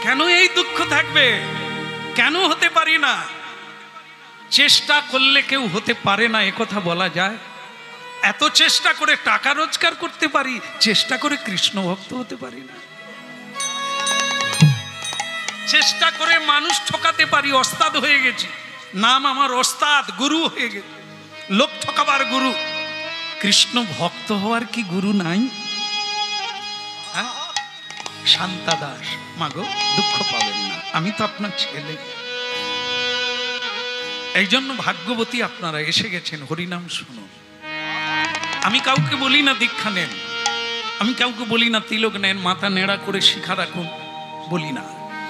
কেন এই দুঃখ থাকবে? কেন হতে পারি না? চেষ্টা করলে কেউ হতে পারে না একথা বলা যায়? এত চেষ্টা করে টাকা রোজগার করতে পারি, চেষ্টা করে কৃষ্ণ ভক্ত হতে পারি না। চেষ্টা করে মানুষ ঠকাতে পারি, ওস্তাদ হয়ে গেছি, নাম আমার ওস্তাদ, গুরু হয়ে গেছে, লোক ঠকাবার গুরু। কৃষ্ণ ভক্ত হওয়ার কি গুরু নাই? হ্যাঁ, শান্তা দাস, মাগো দুঃখ পাবেন না, আমি তো আপনার ছেলে। এই জন্য ভাগ্যবতী আপনারা এসে গেছেন, হরিনাম শুনুন। আমি কাউকে বলি না দীক্ষা নেন, আমি কাউকে বলি না তিলক নেন, মাথা নেড়া করে শিখা রাখুন, বলি না।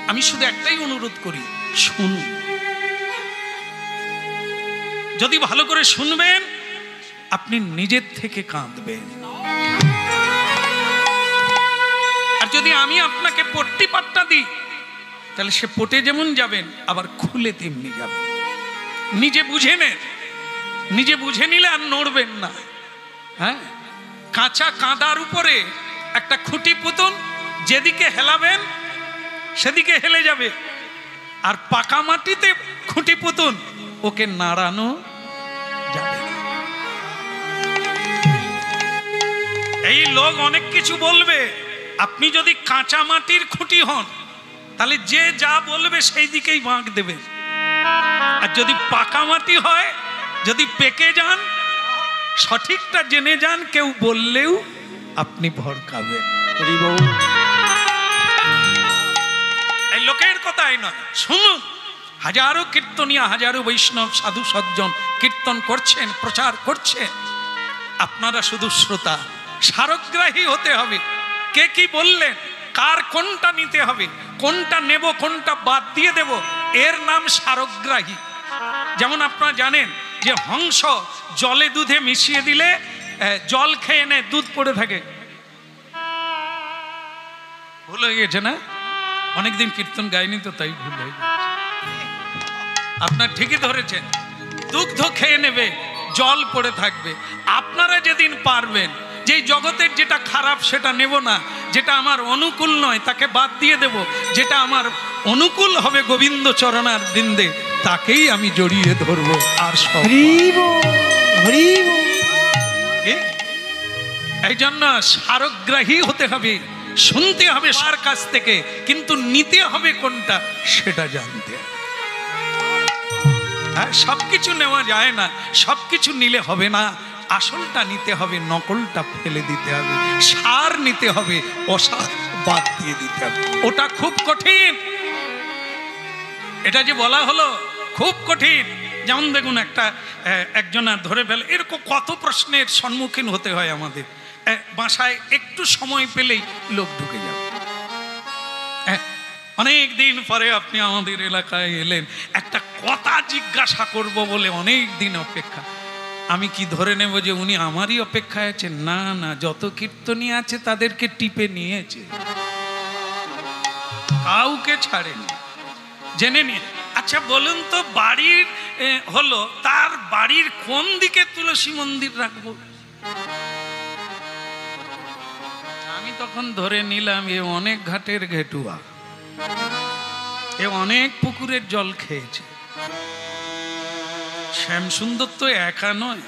আমি শুধু একটাই অনুরোধ করি, শুনুন। যদি ভালো করে শুনবেন, আপনি নিজের থেকে কাঁদবেন। আর যদি আমি আপনাকে পট্টি পাট্টা দিই, তাহলে সে পটে যেমন যাবেন, আবার খুলে তেমনি যাবেন। নিজে বুঝে নেন, নিজে বুঝে নিলে আর নড়বেন না। হ্যাঁ, কাঁচা কাঁদার উপরে একটা খুঁটি পুতুন, যেদিকে হেলাবেন সেদিকে হেলে যাবে। আর পাকা মাটিতে খুঁটি পুতুন, ওকে নাড়ানো যাবে না। এই লোক অনেক কিছু বলবে, আপনি যদি কাঁচা মাটির খুঁটি হন, তাহলে যে যা বলবে সেই দিকেই বাঁক দেবেন। আর যদি পাকা মাটি হয়, যদি পেকে যান, সঠিকটা জেনে যান, কেউ বললেও আপনি ভড়কাবেন। এই লোকের কথাই নয়, শুনুন। হাজারো কীর্তনিয়া, হাজারো বৈষ্ণব সাধু সজ্জন কীর্তন করছেন, প্রচার করছেন। আপনারা শুধু শ্রোতা, সারগ্রাহী হতে হবে। কে কি বললেন, কার কোনটা নিতে হবে, কোনটা নেব, কোনটা বাদ দিয়ে দেব, এর নাম সারগ্রাহী। যেমন আপনারা জানেন যে হংস জলে দুধে মিশিয়ে দিলে জল খেয়ে নেয়, দুধ পড়ে থাকে। ভুল হয়ে গেছে না? অনেকদিন কীর্তন গাইনি তো, তাই ভুল হয়ে গেছে। আপনার ঠিকই ধরেছেন, দুগ্ধ খেয়ে নেবে, জল পড়ে থাকবে। আপনারা যেদিন পারবেন যে জগতের যেটা খারাপ সেটা নেব না, যেটা আমার অনুকূল নয় তাকে বাদ দিয়ে দেব, যেটা আমার অনুকূল হবে গোবিন্দ চরণার বৃন্দে, তাকেই আমি জড়িয়ে ধরবো। আর এই জন্য সারগ্রাহী হতে হবে, শুনতে হবে তার কাছ থেকে, কিন্তু নিতে হবে কোনটা সেটা জানতে হবে। সবকিছু নেওয়া যায় না, সবকিছু নিলে হবে না। আসলটা নিতে হবে, নকলটা ফেলে দিতে হবে, সার নিতে হবে, অসার বাদ দিয়ে দিতে হবে। ওটা খুব কঠিন। এটা যে বলা হলো খুব কঠিন। যেমন দেখুন, একজনা ধরে ফেলে, এরকম কত প্রশ্নের সম্মুখীন হতে হয় আমাদের। বাসায় একটু সময় পেলেই লোক ঢুকে যাবে। অনেক দিন পরে আপনি আমাদের এলাকায় এলেন, একটা কথা জিজ্ঞাসা করব বলে অনেক দিন অপেক্ষা। আমি কি ধরে নেব যে উনি আমারই অপেক্ষায় আছেন? না না, যত কীর্তনী আছে তাদেরকে টিপে নিয়েছে, কাউকে ছাড়েনি, জেনে নিয়ে। আচ্ছা বলুন তো, বাড়ির হলো, তার বাড়ির কোন দিকে তুলসী মন্দির রাখবো? আমি তখন ধরে নিলাম এ অনেক ঘাটের ঘেটুয়া, এ অনেক পুকুরের জল খেয়েছে। শ্যামসুন্দর তো একা নয়।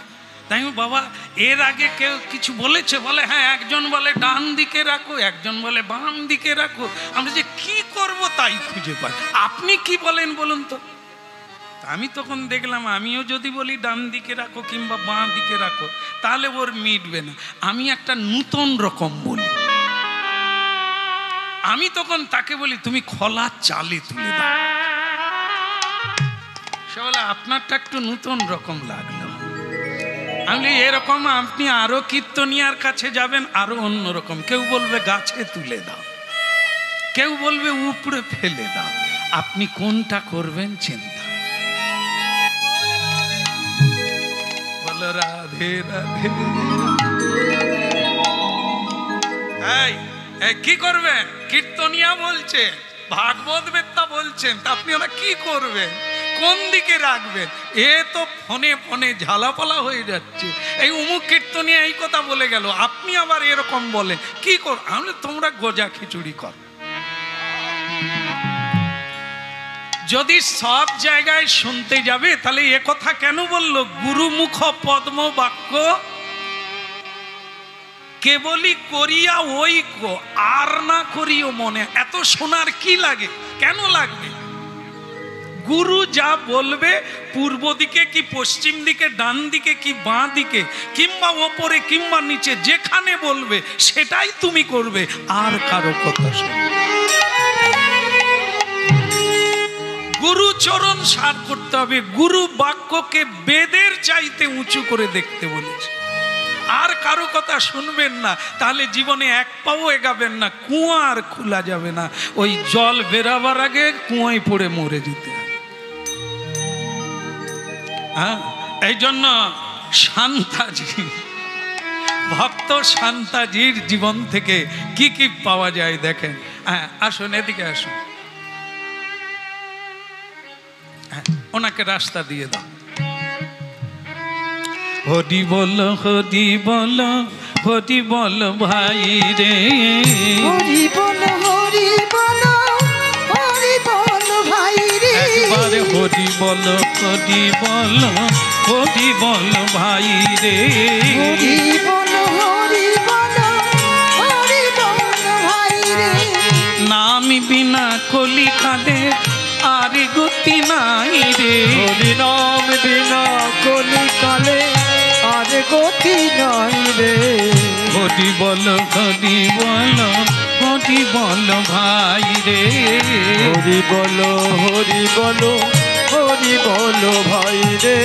তাই বাবা, এর আগে কেউ কিছু বলেছে? বলে হ্যাঁ, একজন বলে ডান দিকে রাখো, একজন বলে বাম দিকে রাখো। আমরা যে কি করব তাই খুঁজে পাই। আপনি কি বলেন বলুন তো? আমি তখন দেখলাম, আমিও যদি বলি ডান দিকে রাখো কিংবা বাঁ দিকে রাখো, তাহলে ওর মিটবে না। আমি একটা নূতন রকম বলি। আমি তখন তাকে বলি, তুমি খোলা চালে তুলে দাও। সে বলে আপনারটা একটু নূতন রকম লাগলো। আমি এরকম, আপনি আরো কীর্তনিয়ার কাছে যাবেন, আরো অন্যরকম। কেউ বলবে গাছে তুলে দাও, কেউ বলবে উপরে ফেলে দাও। আপনি কোনটা করবেন চিন্তা। বলো রাধে রাধে। কি করবেন? কীর্তনিয়া বলছে, ভাগবত বেত্তা বলছেন, তা আপনি ওরা কি করবেন? কোন দিকে রাখবেন? এ তো ফোনে ফোনে ঝালাপালা হয়ে যাচ্ছে। এই অমুক কীর্তনিয়া এই কথা বলে গেল, আপনি আবার এরকম বলেন, কি কর? আমি তোমরা গোজা খিচুড়ি কর। যদি সব জায়গায় শুনতে যাবে তাহলে এ কথা কেন বললো গুরুমুখ পদ্ম বাক্য কেবলই করিয়া ঐক্য আর না করিও মনে। এত শোনার কি লাগে, কেন লাগবে? গুরু যা বলবে পূর্ব দিকে কি পশ্চিম দিকে, ডান দিকে কি বাঁ দিকে, কিংবা ওপরে কিংবা নিচে, যেখানে বলবে সেটাই তুমি করবে, আর কারো কথা শুনবে। গুরু চরণ সার করতে হবে। গুরু বাক্যকে বেদের চাইতে উঁচু করে দেখতে বলেছে। আর কারো কথা শুনবেন না, তাহলে জীবনে এক পাও এগাবেন না, কুয়া আর খোলা যাবে না। ওই জল বেরাবার আগে কুয়ায় পড়ে মরে যেতে হবে। হ্যাঁ, এই জন্য শান্তাজি, ভক্ত শান্তাজির জীবন থেকে কি কি পাওয়া যায় দেখেন। হ্যাঁ, আসুন এদিকে আসুন, ওনাকে রাস্তা দিয়ে দাও। হরি বল, হরি বল, হরি বল ভাই রে, হরি বল, হরি বল, হরি বল ভাই রে। একবারে হরি বল, হরি বল, হরি বল ভাই রে। হরি বল, হরি বল, হরি বল ভাই রে। নাম বিনা কলিকালে আর গতি নাই রে। হরি নাম বিনা কলিকালে আর গতি নাই রে। হরি বল, হরি বল, হরি বল ভাই রে। হরি বল, হরি বল, হরি বল ভাই রে।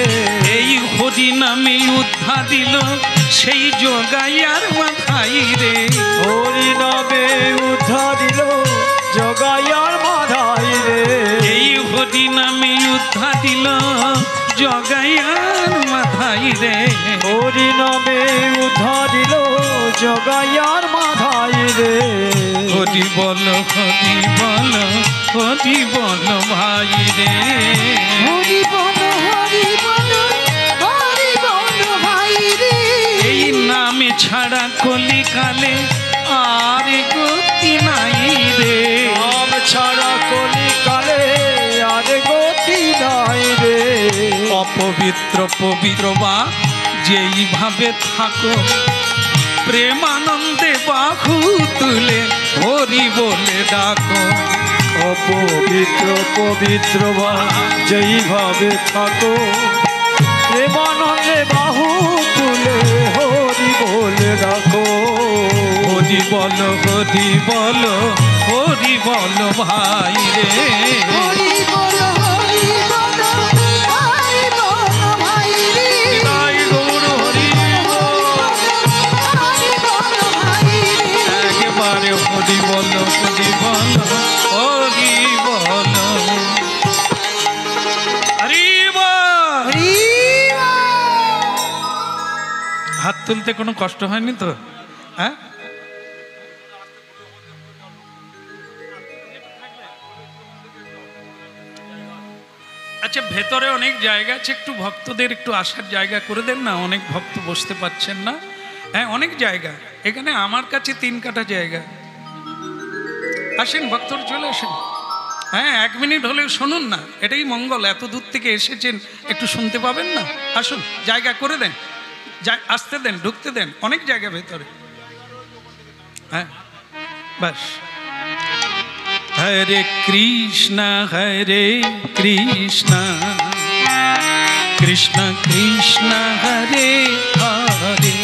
এই হরি নামে উদ্ধার দিল সেই জগাইয়ার মাথায় রে। হরি নামে উদ্ধার দিল জগাইয়ার মাথায় রে। এই হরি নামে উদ্ধার দিল জগাইয়ার মাথায় রে। হরি নামে উদ্ধার দিল জগাইয়ার মাথায় রে। হরি বল, হরি বল, হরি বল ভাই রে। হরি বল, হরি বল, হরি বল ভাই রে। এই নামে ছাড়া কলিকালে আর গতি নাই রে। নাম ছাড়া কলিকালে আর গতি নাই রে। অপবিত্র পবিত্র বা যেইভাবে থাকো, প্রেমানন্দে বাহু তুলে হরি বলে ডাকো। অপবিত্র পবিত্র বা যেইভাবে থাকো, প্রেমানন্দে বাহু তুলে হরি বলে ডাকো। হরি বল, হরি বল, হরি বল ভাই রে। হরি বল, হরি বল, হরি বল ভাই রে। জয় গৌর হরি হরি বল ভাই রে। একেবারে হরি বল, হরি বল, হরি বল, হরি বল। হরি বল। হাত তুলতে কোনো কষ্ট হয়নি তো? হ্যাঁ, আচ্ছা, ভেতরে অনেক জায়গা আছে, একটু ভক্তদের একটু আসার জায়গা করে দেন না। অনেক ভক্ত বসতে পারছেন না। হ্যাঁ, অনেক জায়গা এখানে, আমার কাছে 3 কাঠা জায়গা। আসেন ভক্তরা, চলে আসেন। হ্যাঁ, 1 মিনিট হলেও শুনুন না, এটাই মঙ্গল। এত দূর থেকে এসেছেন, একটু শুনতে পাবেন না? আসুন, জায়গা করে দেন, আসতে দেন, ঢুকতে দেন, অনেক জায়গা ভেতরে। হ্যাঁ, বাস। হরে কৃষ্ণ, হরে কৃষ্ণ, কৃষ্ণ কৃষ্ণ হরে হরে,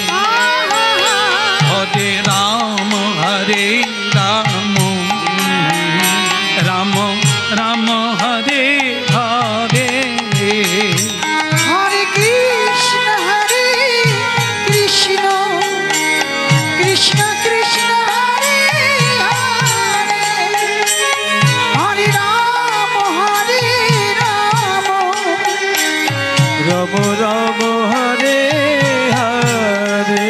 হরে রাম, হরে রাম, রাম রাম হরে হরে। হরে কৃষ্ণ, হরে কৃষ্ণ, কৃষ্ণ কৃষ্ণ হরে হরে। হরে রাম, হরে রাম, রাম রাম হরে হরে।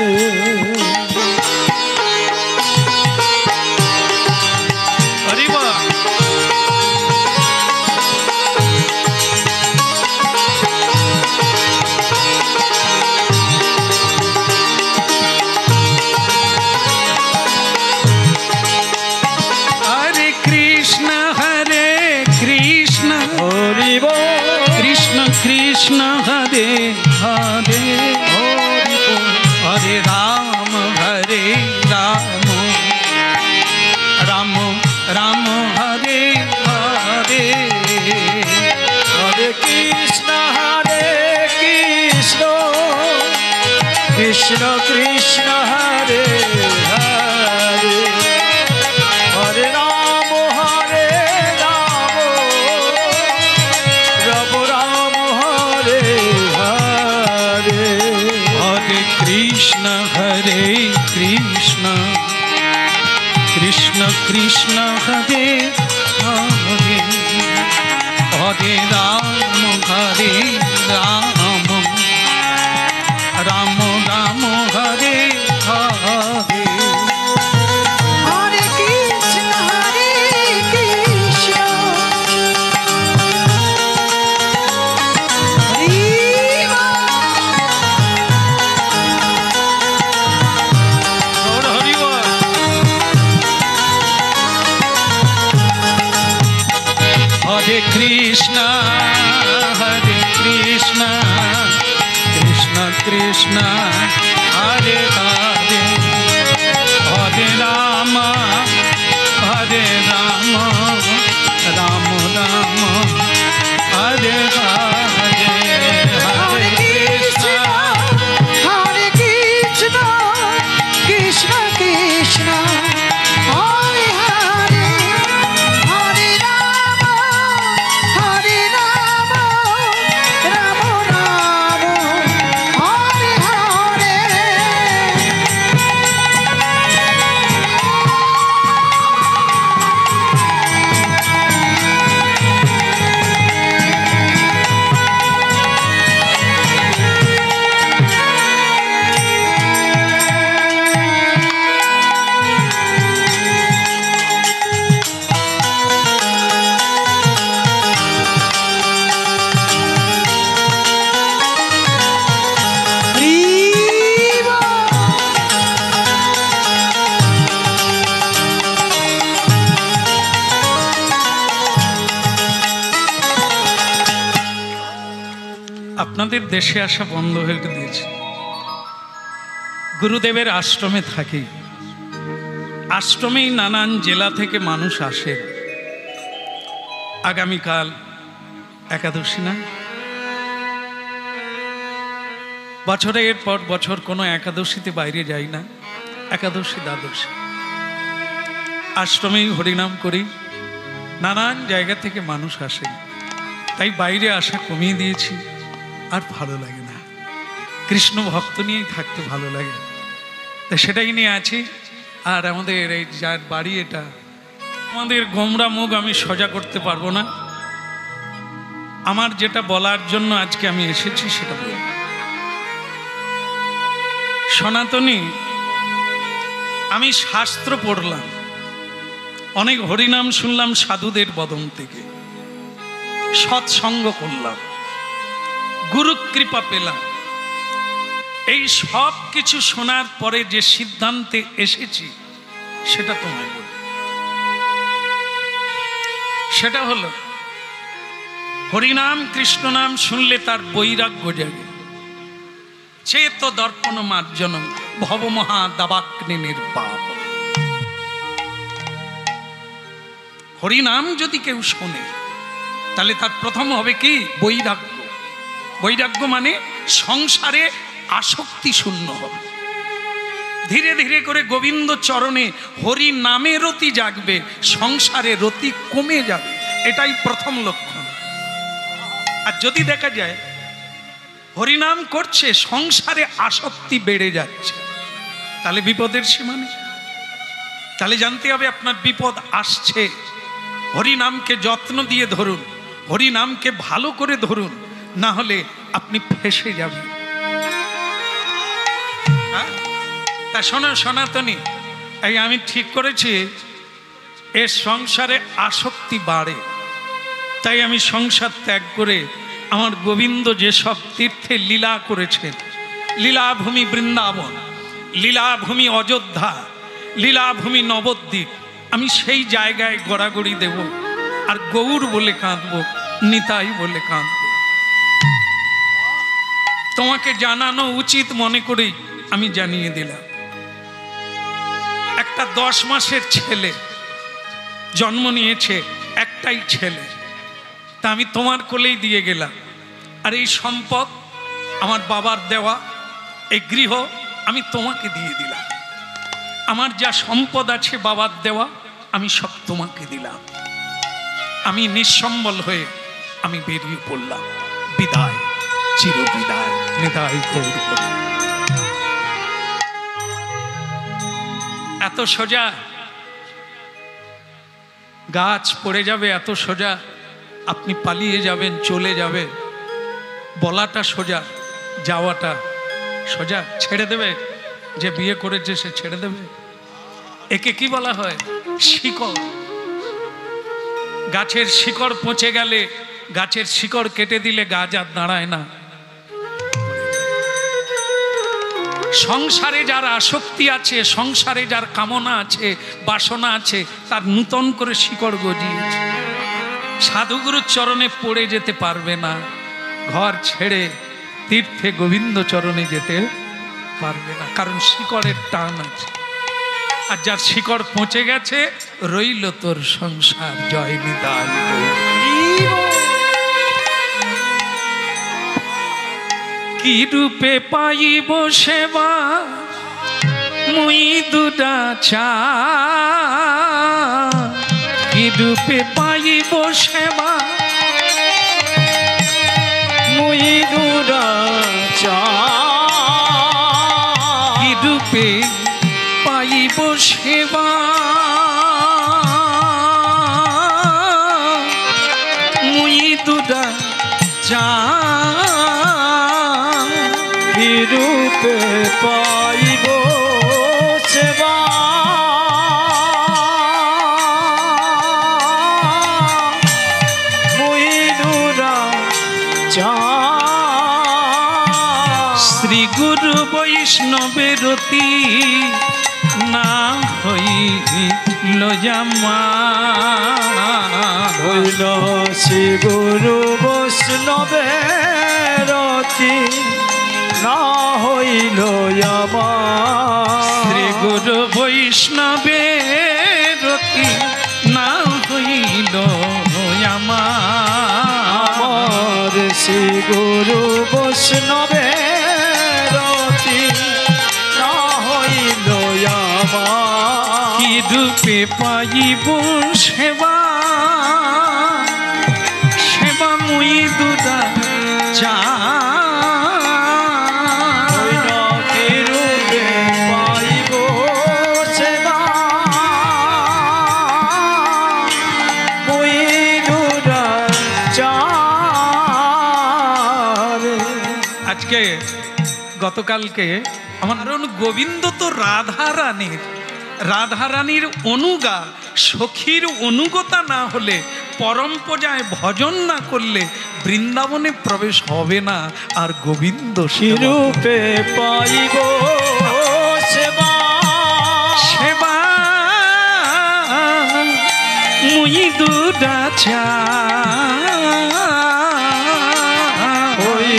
হরে হরে, হরে কৃষ্ণ কৃষ্ণ কৃষ্ণ হরে হরে, হরে রাম রাম রাম হরে হরে, হরে কৃষ্ণ কৃষ্ণ কৃষ্ণ হরে হরে, হরে রাম রাম রাম রাম হরে হরে। হরে কৃষ্ণ হরে কৃষ্ণ কৃষ্ণ কৃষ্ণ হরে হরে, হরে রাম রাম রাম হরে হরে, হরে কৃষ্ণ হরে কৃষ্ণ কৃষ্ণ কৃষ্ণ হরে হরে, হরে রাম রাম রাম হরে হরে। আপনাদের দেশে আসা বন্ধ হয়ে দিয়েছে। গুরুদেবের আশ্রমে থাকি, আশ্রমেই নানান জেলা থেকে মানুষ আসে। আগামীকাল একাদশী না, বছরের পর বছর কোনো একাদশীতে বাইরে যাই না, একাদশী দ্বাদশী আশ্রমেই হরিনাম করি। নানান জায়গা থেকে মানুষ আসে, তাই বাইরে আসা কমিয়ে দিয়েছি। আর ভালো লাগে না, কৃষ্ণ ভক্ত নিয়েই থাকতে ভালো লাগে, তা সেটাই নিয়ে আছি। আর আমাদের এই যার বাড়ি এটা, আমাদের গোমরা মুখ আমি সোজা করতে পারবো না। আমার যেটা বলার জন্য আজকে আমি এসেছি সেটা বলব। সনাতনী, আমি শাস্ত্র পড়লাম, অনেক হরিনাম শুনলাম সাধুদের বদন থেকে, সৎসঙ্গ করলাম, গুরু কৃপা পেলাম। এই সব কিছু শোনার পরে যে সিদ্ধান্তে এসেছি সেটা তোমায় বলি। সেটা হলো হরিনাম কৃষ্ণ নাম শুনলে তার বৈরাগ্য জাগে। চেত দর্পণ মার্জন ভবমহা দাবাগ্নি নির্বাপ। হরিনাম যদি কেউ শোনে তাহলে তার প্রথম হবে কি? বৈরাগ্য। বৈরাগ্য মানে সংসারে আসক্তি শূন্য হবে। ধীরে ধীরে করে গোবিন্দ চরণে হরি নামে রতি জাগবে, সংসারে রতি কমে যাবে। এটাই প্রথম লক্ষণ। আর যদি দেখা যায় হরিনাম করছে, সংসারে আসক্তি বেড়ে যাচ্ছে, তাহলে বিপদের সীমা নেই। তাহলে জানতে হবে আপনার বিপদ আসছে। হরিনামকে যত্ন দিয়ে ধরুন, হরিনামকে ভালো করে ধরুন, না হলে আপনি ফেঁসে যাবেন। তা শোনো সনাতনী, এই আমি ঠিক করেছি এর সংসারে আসক্তি বাড়ে, তাই আমি সংসার ত্যাগ করে আমার গোবিন্দ যেসব তীর্থে লীলা করেছেন, লীলাভূমি বৃন্দাবন, লীলাভূমি অযোধ্যা, লীলাভূমি নবদ্বীপ, আমি সেই জায়গায় গড়াগড়ি দেব আর গৌর বলে কাঁদব, নিতাই বলে কাঁদব। তোমাকে জানানো উচিত মনে করেই আমি জানিয়ে দিলাম। একটা 10 মাসের ছেলে জন্ম নিয়েছে একটাই ছেলে, তা আমি তোমার কোলেই দিয়ে গেলাম। আর এই সম্পদ আমার বাবার দেওয়া, এই গৃহ আমি তোমাকে দিয়ে দিলাম। আমার যা সম্পদ আছে বাবার দেওয়া আমি সব তোমাকে দিলাম। আমি নিঃসম্বল হয়ে আমি বেরিয়ে পড়লাম। বিদায়, চির বিদায়, নিদায় গৌর হরি। এত সোজা গাছ পড়ে যাবে, এত সোজা আপনি পালিয়ে যাবেন, চলে যাবেন, বলাটা সোজা, যাওয়াটা সোজা। ছেড়ে দেবে, যে বিয়ে করেছে সে ছেড়ে দেবে। একে কি বলা হয়? শিকড়। গাছের শিকড় পচে গেলে, গাছের শিকড় কেটে দিলে গাছ আর দাঁড়ায় না। সংসারে যার আসক্তি আছে, সংসারে যার কামনা আছে, বাসনা আছে, তার নূতন করে শিকড় গজিয়েছে। সাধুগুরুর চরণে পড়ে যেতে পারবে না, ঘর ছেড়ে তীর্থে গোবিন্দ চরণে যেতে পারবে না, কারণ শিকড়ের টান আছে। আর যার শিকড় পচে গেছে, রইল তোর সংসার। জয় নিতাই। কি রূপে পাইব সেবা মুই দুদাচা, কি রূপে পাইব সেবা মুই দুরাচা, কি রূপে পাইব সেবা মুই দুদাচা, কি রূপে পাইব সেবা মুই দুরাচা। শ্রী গুরু বৈষ্ণবের অতি না হইল জামা, হইল শ্রী গুরু বৈষ্ণবের অতি না হইল আমার। শ্রী গুরু বৈষ্ণবের অতি না হইল আমার, শ্রী গুরু বৈষ্ণবের অতি না হইল আমার। কি রূপে পাইব সেবা, সেবা মুই দুদাচা, কি রূপে পাইব সেবা মুই দুরাচা। আজকে গতকালকে আমার গোবিন্দ তো রাধারানীর অনুগা, সখীর অনুগতা না হলে, পরম পূজায় ভজন না করলে বৃন্দাবনে প্রবেশ হবে না। আর গোবিন্দ রূপে পাইব সেবা, সেবা মুই দুদাচা, ওই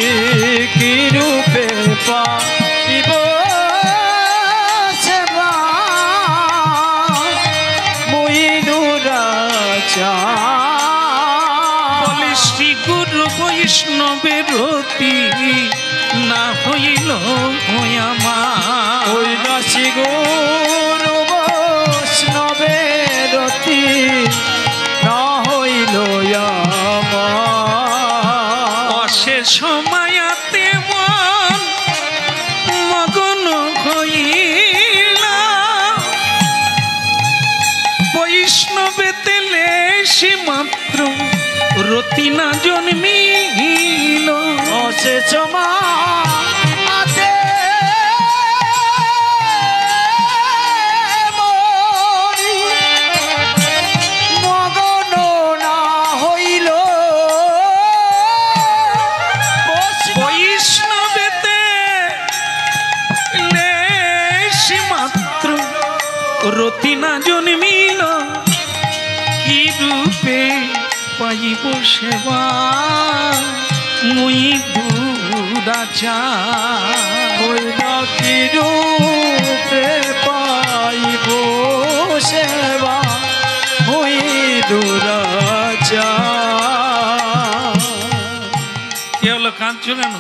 কি রূপে পাইব সেবা মুই দুরাচা। বলে শ্রী গুরু বৈষ্ণবের অতি না হইল আমার, ওই না শ্রী গুরু বৈষ্ণবের অতি না হইল আমার। অশেষ মায়াতে মন মগন হইল, বৈষ্ণবেতে লেশি মাত্র রতি না জন্মিল। অশেষ মায়াতে মগন না হইল, বৈষ্ণবেতে লেশি মাত্র রতি না জন্মিল। কি রূপে পাইব সেবা মুই দুদাচা, ওই না কি রূপে পাইব সেবা হই দুরাচার। কি হলো, কাঁদছো কেন?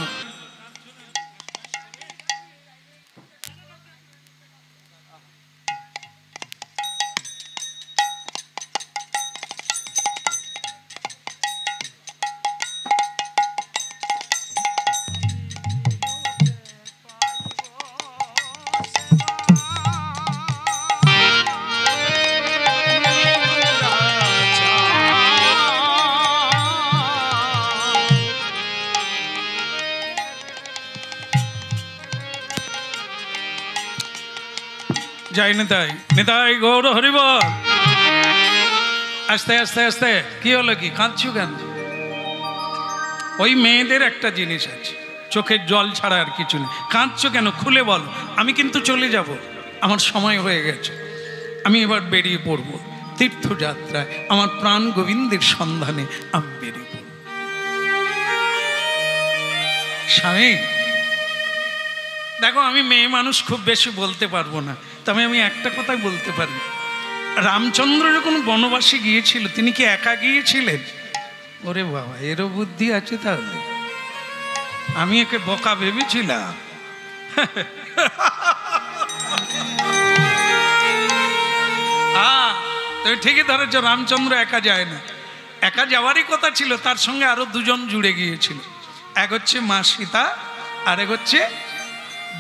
যাই নেতাই, নেতাই গৌর হরিবল। আস্তে আস্তে আস্তে। কি হলো, কি কাঁদছো কেন? ওই মেয়েদের একটা জিনিস আছে, চোখের জল ছাড়া আর কিছু নেই। কাঁদছো কেন খুলে বলো। আমি কিন্তু চলে যাব, আমার সময় হয়ে গেছে। আমি এবার বেরিয়ে পড়বো তীর্থযাত্রায়, আমার প্রাণ গোবিন্দের সন্ধানে আমি বেরিয়ে পড়ব। স্বামী দেখো, আমি মেয়ে মানুষ, খুব বেশি বলতে পারবো না, তবে আমি একটা কথাই বলতে পারি। রামচন্দ্র যখন বনবাসে গিয়েছিল, তিনি কি একা গিয়েছিলেন? ওরে বাবা, এরও বুদ্ধি আছে তাহলে। আমি একে বোকা ভেবেছিলাম। তুমি ঠিকই ধরেছ, রামচন্দ্র একা যায় না। একা যাওয়ারই কথা ছিল, তার সঙ্গে আরো দুজন জুড়ে গিয়েছিল। এক হচ্ছে মা সীতা, আর এক হচ্ছে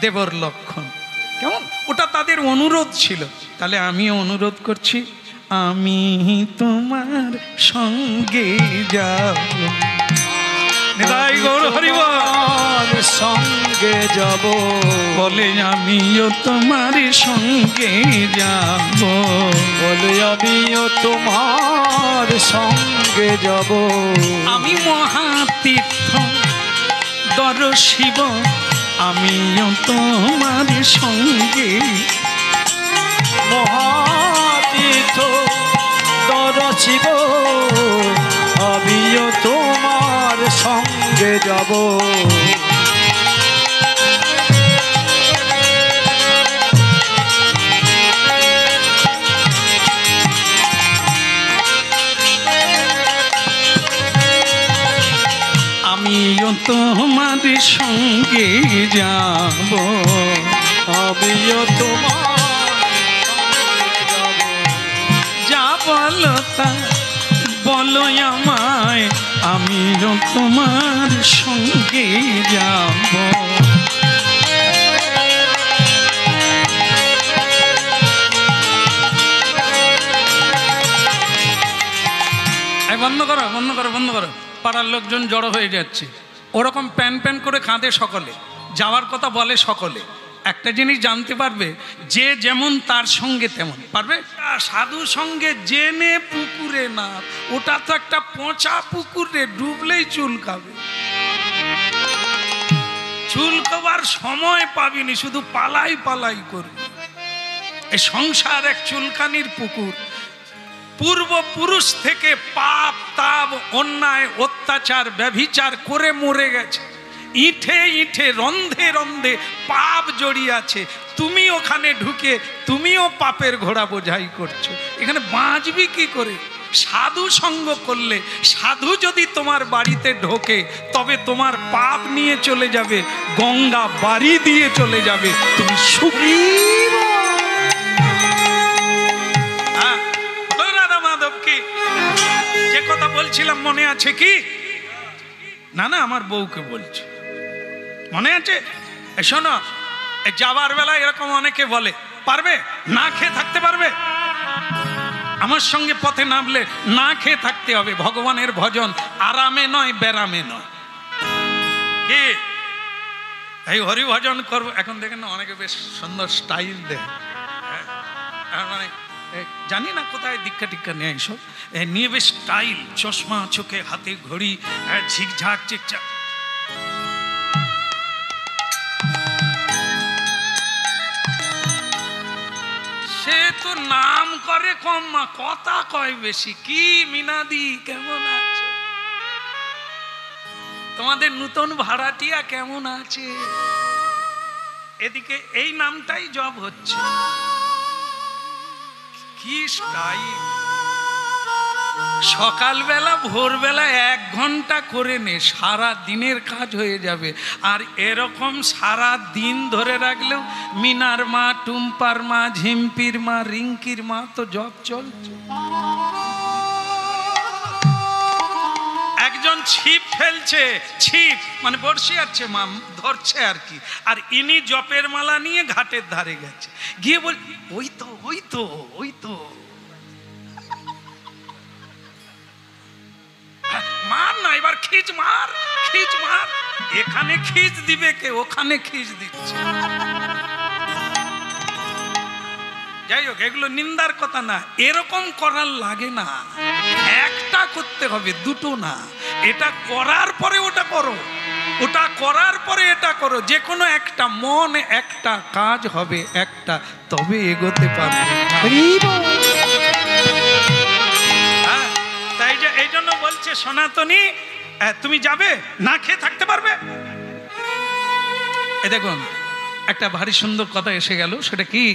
দেবর লক্ষণ। কেমন, ওটা তাদের অনুরোধ ছিল। তাহলে আমিও অনুরোধ করছি, আমি তোমার সঙ্গে যাব। নিতাই গৌর হরিবল। সঙ্গে যাব বলে আমিও তোমার সঙ্গে যাব। বলে আমিও তোমার সঙ্গে যাব। আমি মহাতীর্থ দর্শিব, আমিও তোমার সঙ্গে। মহাতীর্থ দর্শিব, আমিও তোমার সঙ্গে যাব। আমিও তোমার সঙ্গে যাব। আমিও তোমার যাব। যা বলো তা বলো আমায়, আমিও তোমার সঙ্গে যাব। বন্ধ করো, বন্ধ করো, বন্ধ করো। পাড়ার লোকজন জড়ো হয়ে যাচ্ছে। ওরকম প্যান প্যান করে কাঁদে সকলে, যাওয়ার কথা বলে সকলে। একটা জিনিস জানতে পারবে, যে যেমন তার সঙ্গে তেমন পারবে। সাধু সঙ্গে জেনে পুকুরে না, ওটা তো একটা পচা পুকুরে, ডুবলেই চুলকাবে। চুলকাবার সময় পাবিনি, শুধু পালাই পালাই করবি। এই সংসার এক চুলকানির পুকুর। পূর্বপুরুষ থেকে পাপ তাপ অন্যায় অত্যাচার ব্যভিচার করে মরে গেছে। ইঁঠে ইঁঠে রন্ধে রন্ধে পাপ জড়িয়ে আছে। তুমি ওখানে ঢুকে তুমিও পাপের ঘোড়া বোঝাই করছো। এখানে বাঁচবি কি করে? সাধু সঙ্গ করলে, সাধু যদি তোমার বাড়িতে ঢোকে, তবে তোমার পাপ নিয়ে চলে যাবে, গঙ্গা বাড়ি দিয়ে চলে যাবে, তুমি সুখী। যে কথা বলছিলাম মনে আছে কি? না না, আমার বউকে বলছি, মনে আছে? শোনো, যাবার বেলা এরকম অনেকে বলে, পারবে না খেয়ে থাকতে পারবে? আমার সঙ্গে পথে নামলে না খেয়ে থাকতে হবে। ভগবানের ভজন আরামে নয়, ব্যারামে নয়। কি এই হরি ভজন করবো? এখন দেখেন না, অনেকে বেশ সুন্দর স্টাইল দেয়। মানে জানি না কোথায় দীক্ষা টিক্ষা নেয়, এইসব নিয়ে বেশ স্টাইল, চশমা চোখে, হাতে ঘড়ি, ঝিকঝাক চিকচাক। সে তো নাম করে কম, মা কথা কয় বেশি। কি মিনাদি, কেমন আছে? তোমাদের নতুন ভাড়াটিয়া কেমন আছে? এদিকে এই নামটাই জব হচ্ছে। কি স্টাইল! সকালবেলা ভোরবেলা 1 ঘন্টা করে নে, সারা দিনের কাজ হয়ে যাবে। আর এরকম সারা দিন ধরে রাখলেও মিনার মা, টুম্পার মা, ঝিম্পির মা, রিঙ্কির মা তো জব চলছে। একজন ছিপ ফেলছে, ছিপ মানে বড়শি আছে, মা ধরছে আর কি, আর ইনি জপের মালা নিয়ে ঘাটের ধারে গেছে, গিয়ে বল ওই তো ওই তো ওই তো মার না, এবার খিচ মার, খিচ মার। এখানে খিচ দিবে কে, ওখানে খিচ দিচ্ছে। যাই হোক, এগুলো নিন্দার কথা না, এরকম করার লাগে না। একটা করতে হবে, দুটো না। এটা করার পরে ওটা করো, ওটা করার পরে এটা করো, যে কোনো একটা। মন একটা, কাজ হবে একটা, তবে এগোতে পারবে। হ্যাঁ, তাই যে এই জন্য বলছে সনাতনী, তুমি যাবে, না খেয়ে থাকতে পারবে? এ দেখুন, একটা ভারী সুন্দর কথা এসে গেল। সেটা কি?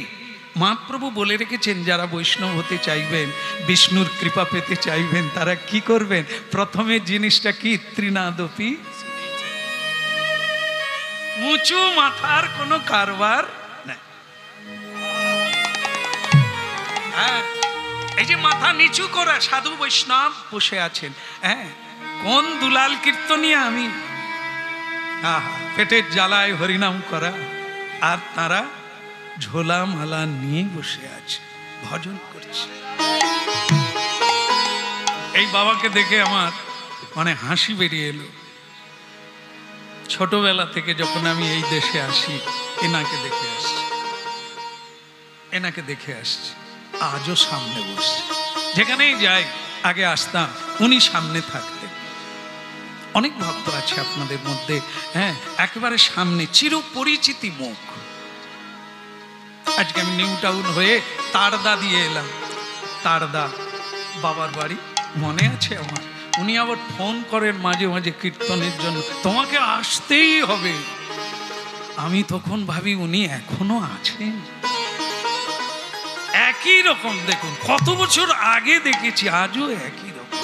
মহাপ্রভু বলে রেখেছেন, যারা বৈষ্ণব হতে চাইবেন, বিষ্ণুর কৃপা পেতে চাইবেন, তারা কি করবেন? প্রথমে জিনিসটা কি? ত্রিনাদপি, উঁচু মাথার কোনো কারবার নাই। হ্যাঁ, এই যে মাথা নিচু করে সাধু বৈষ্ণব বসে আছেন, হ্যাঁ, কোন দুলাল কীর্তনিয়া আমি, পেটের জ্বালায় হরিনাম করা, আর তারা ঝোলা মালা নিয়ে বসে আছে, ভজন করছে। এই বাবাকে দেখে আমার মানে হাসি বেরিয়ে এলো। ছোটবেলা থেকে যখন আমি এই দেশে আসি, এনাকে দেখে আসছি, এনাকে দেখে আসছি, আজও সামনে বসছে। যেখানেই যাই আগে আসতাম, উনি সামনে থাকতেন। অনেক ভক্ত আছে আপনাদের মধ্যে, হ্যাঁ, একেবারে সামনে, চিরপরিচিতি মুখ। আজকে আমি নিউ টাউন হয়ে তারদা দিয়ে এলাম, তারদা বাবার বাড়ি, মনে আছে আমার। উনি আবার ফোন করেন মাঝে মাঝে কীর্তনের জন্য, তোমাকে আসতেই হবে। আমি তখন ভাবি উনি এখনো আছেন। একই রকম, দেখুন কত বছর আগে দেখেছি, আজও একই রকম,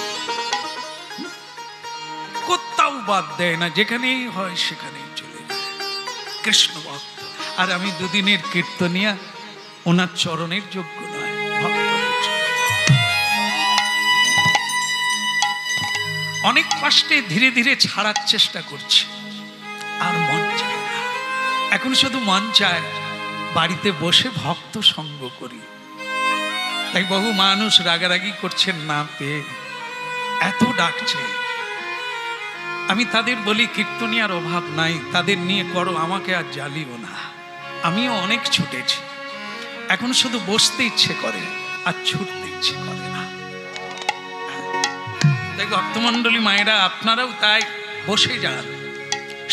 কোথাও বাদ দেয় না, যেখানেই হয় সেখানেই চলে যায়, কৃষ্ণ ভক্ত। আর আমি দুদিনের কীর্তনিয়া, ওনার চরণের যোগ্য নয়, অনেক কষ্টে ধীরে ধীরে ছাড়ার চেষ্টা করছি, আর মন চায় না। এখন শুধু মন চায় বাড়িতে বসে ভক্ত সঙ্গ করি। তাই বহু মানুষ রাগারাগি করছেন না পেয়ে, এত ডাকছে। আমি তাদের বলি, কীর্তনিয়ার অভাব নাই, তাদের নিয়ে করো, আমাকে আর জ্বালিও না। আমিও অনেক ছুটেছি, এখন শুধু বসতে ইচ্ছে করে আর ছুটতে ইচ্ছে করে না। তাই ভক্তমণ্ডলী মায়েরা, আপনারাও তাই বসে যান,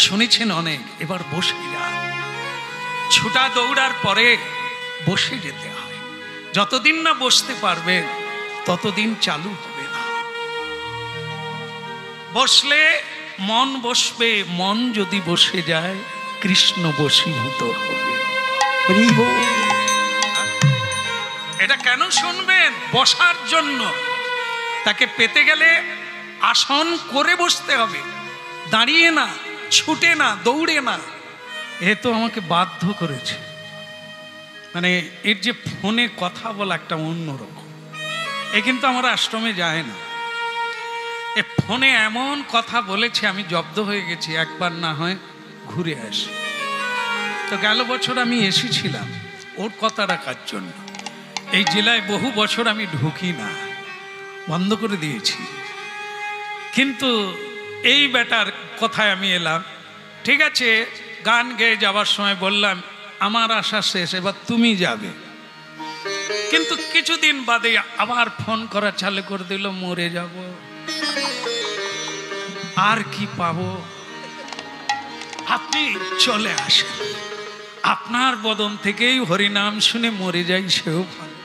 শুনেছেন অনেক, এবার বসে যান। ছুটা দৌড়ার পরে বসে যেতে হয়। যতদিন না বসতে পারবেন ততদিন চালু হবে না। বসলে মন বসবে, মন যদি বসে যায় কৃষ্ণ বশীভূত হবে। এটা কেন শুনবেন? বসার জন্য। তাকে পেতে গেলে আসন করে বসতে হবে, দাঁড়িয়ে না, ছুটে না, দৌড়ে না। এ তো আমাকে বাধ্য করেছে। মানে এর যে ফোনে কথা বলা একটা অন্যরকম, এ কিন্তু আমার আশ্রমে যায় না। এ ফোনে এমন কথা বলেছে, আমি জব্দ হয়ে গেছি, একবার না হয় ঘুরে আসি। তো গেল বছর আমি এসেছিলাম ওর কথা রাখার জন্য। এই জেলায় বহু বছর আমি ঢুকি না, বন্ধ করে দিয়েছি। কিন্তু এই বেটার কথায় আমি এলাম। ঠিক আছে, গান গেয়ে যাওয়ার সময় বললাম, আমার আশা শেষ, এবার তুমি যাবে। কিন্তু কিছুদিন বাদে আবার ফোন করা চালু করে দিল, মরে যাব, আর কি পাবো, আপনি চলে আসেন, আপনার বদন থেকেই হরিনাম শুনে মরে যাই, সেও ভালো।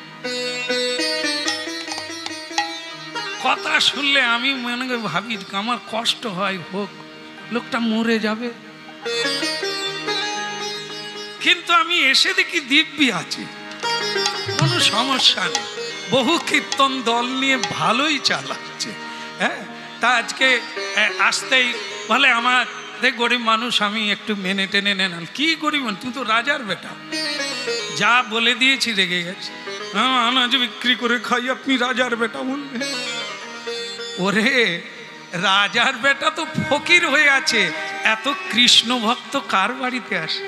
কথা শুনলে আমি মনে করি, ভাবি আমার কষ্ট হয়, হোক, লোকটা মরে যাবে। কিন্তু আমি এসে দেখি দিব্যি আছে, কোনো সমস্যা নেই। বহু কীর্তন দল নিয়ে ভালোই চালাচ্ছে। হ্যাঁ, তা আজকে আসতেই বলে আমার দেখ গরিব মানুষ, আমি একটু মেনে টেনে নেন। কি গরিব মানুষ, তুই তো রাজার বেটা। যা বলে দিয়েছি রেগে গেছে। হ্যাঁ, আনাজ বিক্রি করে খাই, আপনি রাজার বেটা বলবেন? ওরে রাজার বেটা তো ফকির হয়ে আছে, এত কৃষ্ণ ভক্ত কার বাড়িতে আসে?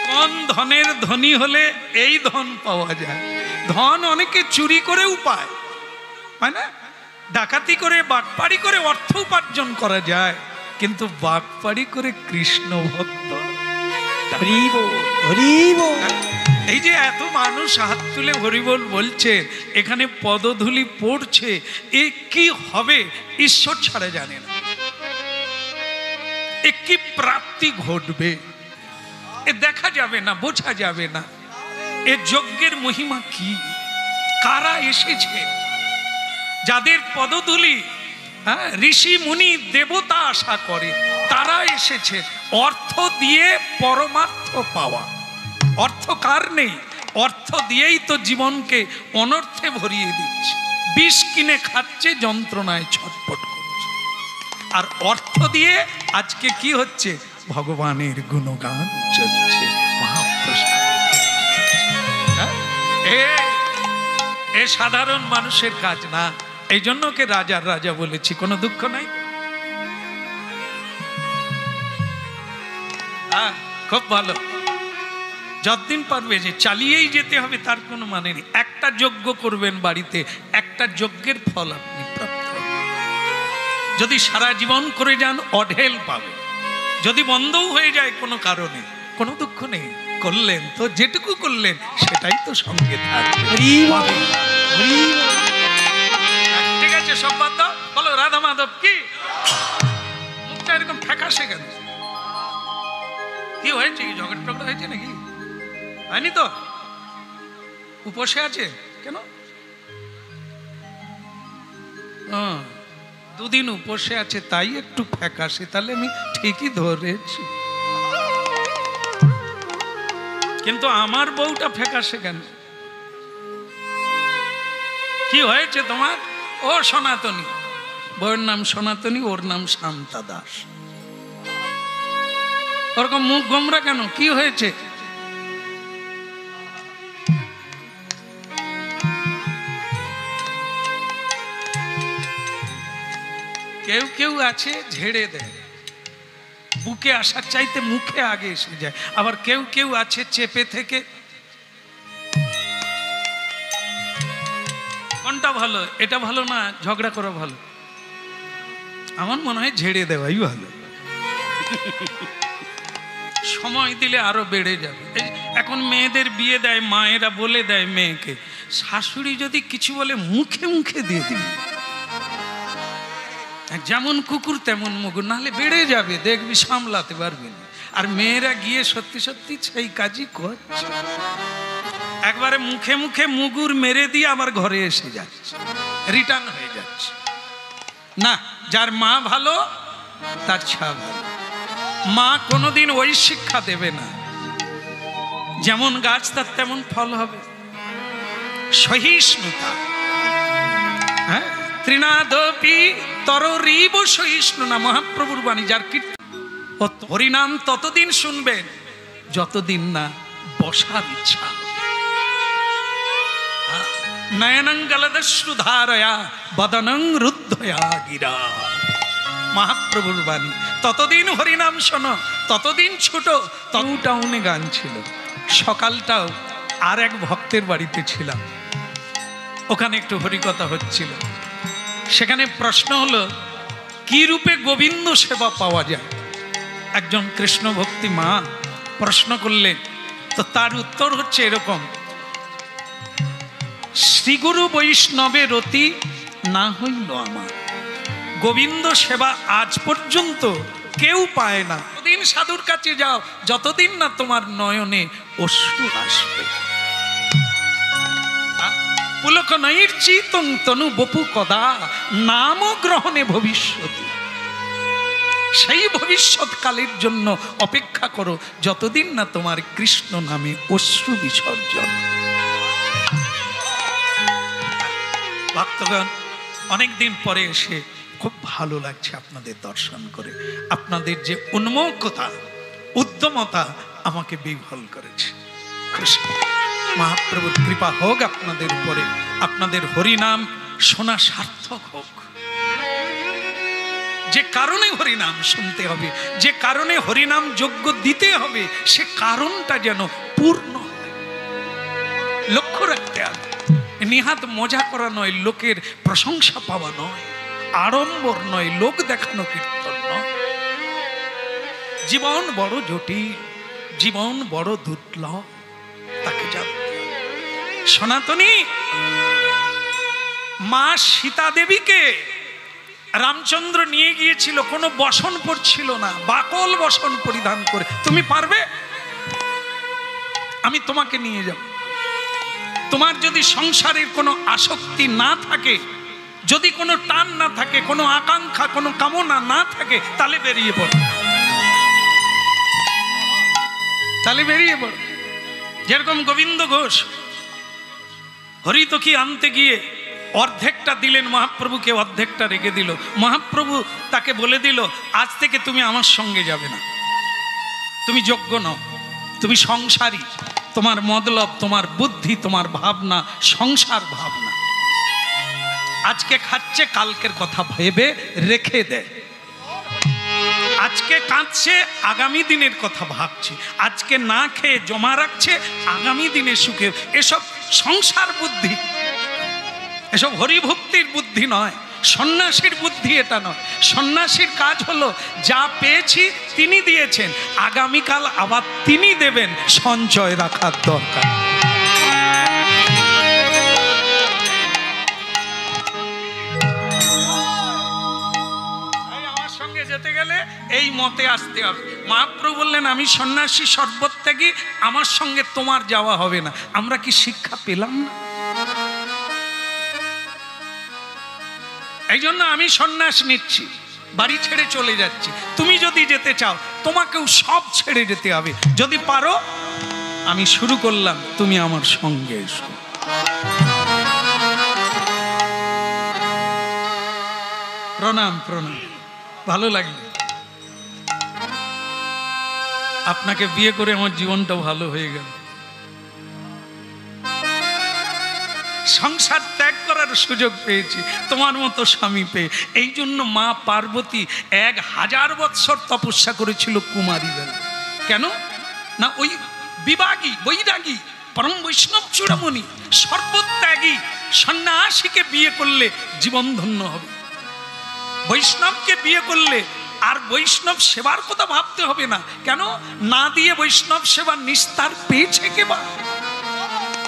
কোন ধনের ধনী হলে এই ধন পাওয়া যায়? ধন অনেকে চুরি করেও পায়, হয় না? ডাকাতি করে বাটপাড়ি করে অর্থ উপার্জন করা যায়, কিন্তু বাটপাড়ি করে কৃষ্ণ ভক্ত। এই যে এত মানুষ হাত তুলে হরিবোল বলছে, এখানে পদধূলি পড়ছে, এ কি হবে ঈশ্বর ছাড়া জানে না। এ কি প্রাপ্তি ঘটবে এ দেখা যাবে না, বোঝা যাবে না। এ যজ্ঞের মহিমা কি, কারা এসেছে, যাদের পদধূলি ঋষি মুনি দেবতা আশা করে, তারা এসেছে অর্থ দিয়ে পরমার্থ পাওয়া। অর্থ কার নেই? অর্থ দিয়েই তো জীবনকে অনর্থে ভরিয়ে দিচ্ছে, বিষ কিনে খাচ্ছে, যন্ত্রণায় ছটফট করছে। আর অর্থ দিয়ে আজকে কি হচ্ছে? ভগবানের গুণগান চলছে, মহাপ্রসাদ। এ সাধারণ মানুষের কাজ না, এই জন্য ওকে রাজার রাজা বলেছি, কোনো দুঃখ নাই। খুব ভালো, যতদিন পারবে যে চালিয়েই যেতে হবে তার কোনো মানে নেই। একটা যজ্ঞ করবেন বাড়িতে, একটা যজ্ঞের ফল আপনি প্রাপ্ত হবেন। যদি সারা জীবন করে যান অঢেল পাবেন। যদি বন্ধও হয়ে যায় কোনো কারণে, কোনো দুঃখ নেই, করলেন তো যেটুকু করলেন সেটাই তো সঙ্গে থাকবে। ঠিক আছে, সব বাদ দাও, বলো রাধা মাধব কি। মুখটা এরকম ফ্যাকাশে কেন? কি হয়েছে? কি ঝগড়া টগড়া হয়েছে নাকি? হয়নি তো? উপসে আছে কেন? দুদিন উপসে আছে তাই একটু ফ্যাকাশে, তাহলে আমি ঠিকই ধরেছি। কিন্তু আমার বউটা ফ্যাকাশে কেন? কি হয়েছে তোমার? ও সনাতনী, বউয়ের নাম সনাতনী, ওর নাম শান্তা দাস। ওরকম মুখ গোমরা কেন? কি হয়েছে? কেউ কেউ আছে ঝেড়ে দেয়, বুকে আসার চাইতে মুখে আগে এসে যায়। আবার কেউ কেউ আছে চেপে থেকে। কোনটা ভালো? এটা ভালো না ঝগড়া করা ভালো? আমার মনে হয় ঝেড়ে দেওয়াই ভালো। সময় দিলে আরো বেড়ে যাবে। এখন মেয়েদের বিয়ে দেয়, মায়েরা বলে দেয় মেয়েকে, শাশুড়ি যদি কিছু বলে মুখে মুখে দিয়ে দিবি, যেমন কুকুর তেমন মুগুর, নাহলে বেড়ে যাবে, দেখবি সামলাতে পারবি না। আর মেয়েরা গিয়ে সত্যি সত্যি সেই কাজই করছে। একবারে মুখে মুখে মুগুর মেরে দিয়ে আবার ঘরে এসে যাচ্ছে, রিটার্ন হয়ে যাচ্ছে। না, যার মা ভালো তার ছা ভালো। মা কোনোদিন ওই শিক্ষা দেবে না, যেমন গাছ তার তেমন ফল হবে। সহিষ্ণুতা, হ্যাঁ, তৃণাদপি তররিব সহিষ্ণু না, মহাপ্রভুর বাণী। যার কীর্তন হরিনাম ততদিন শুনবেন যতদিন না বসার ইচ্ছা। নয়নং গলদশ্রুধারয়া বদনং রুদ্ধয়া গিরা, মহাপ্রভুর বাণী। ততদিন হরিনাম শোনো, ততদিন ছোট। টাউনে গান ছিল। সকালটাও আর এক ভক্তের বাড়িতে ছিলাম, ওখানে একটু হরিকথা হচ্ছিল। সেখানে প্রশ্ন হলো, কি রূপে গোবিন্দ সেবা পাওয়া যায়? একজন কৃষ্ণ ভক্তি মা প্রশ্ন করলেন, তো তার উত্তর হচ্ছে এরকম, শ্রীগুরু বৈষ্ণবের রতি না হইল আমার। গোবিন্দ সেবা আজ পর্যন্ত কেউ পায় না। যতদিন সাধুর কাছে যাও, যতদিন না তোমার নয়নে অশ্রু আসবে। পুলক নৈর্চিতং তনু বপু কদা নাম গ্রহণে ভবিষ্যতি। সেই ভবিষ্যৎকালের জন্য অপেক্ষা করো, যতদিন না তোমার কৃষ্ণ নামে অশ্রু বিসর্জন। ভক্তগণ, অনেকদিন পরে এসে খুব ভালো লাগছে আপনাদের দর্শন করে। আপনাদের যে উন্মুখতা, উদ্যমতা আমাকে বিহ্বল করেছে। কৃষ্ণ মহাপ্রভুর কৃপা হোক আপনাদের উপরে, আপনাদের হরিনাম শোনা সার্থক হোক। যে কারণে হরিনাম শুনতে হবে, যে কারণে হরিনাম যজ্ঞ দিতে হবে, সে কারণটা যেন পূর্ণ হয়। লক্ষ্য রাখতে হবে, নিহাত মজা করা নয়, লোকের প্রশংসা পাওয়া নয়, আড়ম্বর নয়, লোক দেখানো কীর্তন নয়। জীবন বড় জটিল, জীবন বড় দুর্লভ, তাকে জানতে হবে। সনাতনী মা সীতা দেবীকে রামচন্দ্র নিয়ে গিয়েছিল, কোনো বসন পরছিল না, বাকল বসন পরিধান করে। তুমি পারবে? আমি তোমাকে নিয়ে যাব। তোমার যদি সংসারের কোনো আসক্তি না থাকে, যদি কোনো টান না থাকে, কোনো আকাঙ্ক্ষা, কোনো কামনা না থাকে, তাহলে বেরিয়ে পড়ো, তাহলে বেরিয়ে পড়ো। যেরকম গোবিন্দ ঘোষ হরিতকি আনতে গিয়ে অর্ধেকটা দিলেন মহাপ্রভুকে, অর্ধেকটা রেখে দিল। মহাপ্রভু তাকে বলে দিল, আজ থেকে তুমি আমার সঙ্গে যাবে না, তুমি যোগ্য নও, তুমি সংসারী, তোমার মতলব, তোমার বুদ্ধি, তোমার ভাবনা সংসার ভাবনা। আজকে খাচ্ছে, কালকের কথা ভেবে রেখে দেয়। আজকে কাঁদছে, আগামী দিনের কথা ভাবছে। আজকে না খেয়ে জমা রাখছে, আগামী দিনে সুখে। এসব সংসার বুদ্ধি, এসব হরিভক্তির বুদ্ধি নয়, সন্ন্যাসীর বুদ্ধি এটা নয়। সন্ন্যাসীর কাজ হলো, যা পেয়েছি তিনি দিয়েছেন, আগামীকাল আবার তিনি দেবেন, সঞ্চয় রাখার দরকার। আমার সঙ্গে যেতে গেলে এই মতে আসতে হবে। মহাপ্রভু বললেন, আমি সন্ন্যাসী সর্বত্যাগী, আমার সঙ্গে তোমার যাওয়া হবে না। আমরা কি শিক্ষা পেলাম না? এই জন্য আমি সন্ন্যাস নিচ্ছি, বাড়ি ছেড়ে চলে যাচ্ছি। তুমি যদি যেতে চাও, তোমাকেও সব ছেড়ে যেতে হবে। যদি পারো, আমি শুরু করলাম, তুমি আমার সঙ্গে এসো। প্রণাম, প্রণাম, ভালো লাগলো। আপনাকে বিয়ে করে আমার জীবনটা ভালো হয়ে গেল। সংসার ত্যাগ করার সুযোগ পেয়েছি তোমার মতো স্বামী পেয়ে। এই জন্য মা পার্বতী 1000 বৎসর তপস্যা করেছিল কুমারী বেলা। কেন না, ওই বিভাগী, বৈরাগী, পরম বৈষ্ণব চূড়ামণি, সর্বত্যাগী সন্ন্যাসীকে বিয়ে করলে জীবন ধন্য হবে। বৈষ্ণবকে বিয়ে করলে আর বৈষ্ণব সেবার কথা ভাবতে হবে না। কেন না দিয়ে বৈষ্ণব সেবার নিস্তার পেয়েছে কেবা?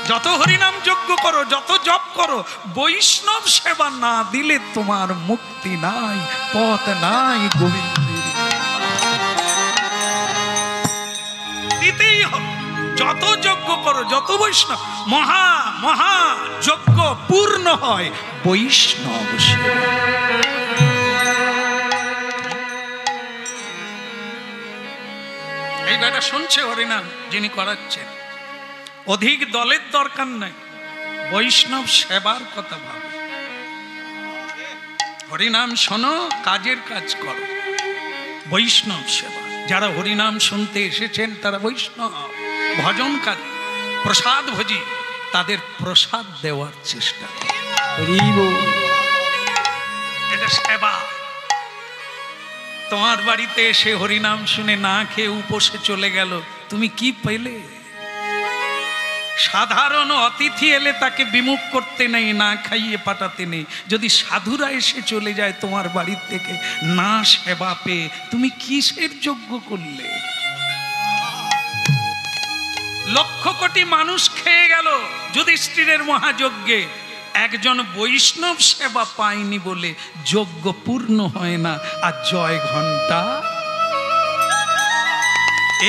যত হরিনাম যজ্ঞ করো, যত জপ করো, বৈষ্ণব সেবা না দিলে তোমার মুক্তি নাই, পথ নাই গোবিন্দের। দিতেই হবে। যত যজ্ঞ করো, যত বৈষ্ণব, মহা মহা যজ্ঞ পূর্ণ হয় বৈষ্ণব সেবা। এই বেটা শুনছে হরিনাম, যিনি করাচ্ছেন, অধিক দলের দরকার নাই, বৈষ্ণব সেবার কথা ভাবো। হরিনাম শোনো, কাজের কাজ করো, বৈষ্ণব সেবা। যারা হরিনাম শুনতে এসেছেন তারা বৈষ্ণব, ভজনকারী, প্রসাদ ভোজি, তাদের প্রসাদ দেওয়ার চেষ্টা করো। এটা সেবা। তোমার বাড়িতে এসে হরিনাম শুনে না খেয়ে উপসে চলে গেল, তুমি কি পেলে? সাধারণ অতিথি এলে তাকে বিমুখ করতে নেই, না খাইয়ে পাঠাতে নেই। যদি সাধুরা এসে চলে যায় তোমার বাড়ির থেকে, না সেবা পেয়ে তুমি কিসের যজ্ঞ করলে? লক্ষ কোটি মানুষ খেয়ে গেল যুধিষ্ঠিরের মহাযজ্ঞে, একজন বৈষ্ণব সেবা পায়নি বলে যজ্ঞ পূর্ণ হয় না। আর জয় ঘণ্টা,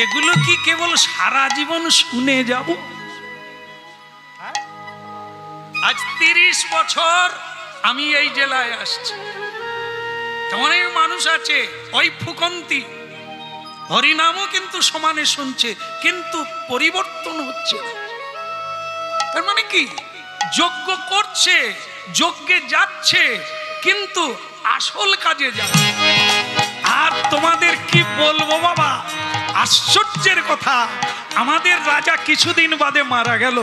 এগুলো কি কেবল সারা জীবন শুনে যাব? আজ 30 বছর আমি এই জেলায় আসছি, অনেক মানুষ আছে ওই ফুকন্তি হরিনামও কিন্তু সমানে শুনছে, কিন্তু পরিবর্তন হচ্ছে না। তার মানে কি, যজ্ঞ করছে, যজ্ঞে যাচ্ছে, কিন্তু আসল কাজে যাচ্ছে। আর তোমাদের কি বলবো বাবা, আশ্চর্যের কথা, আমাদের রাজা কিছুদিন বাদে মারা গেল।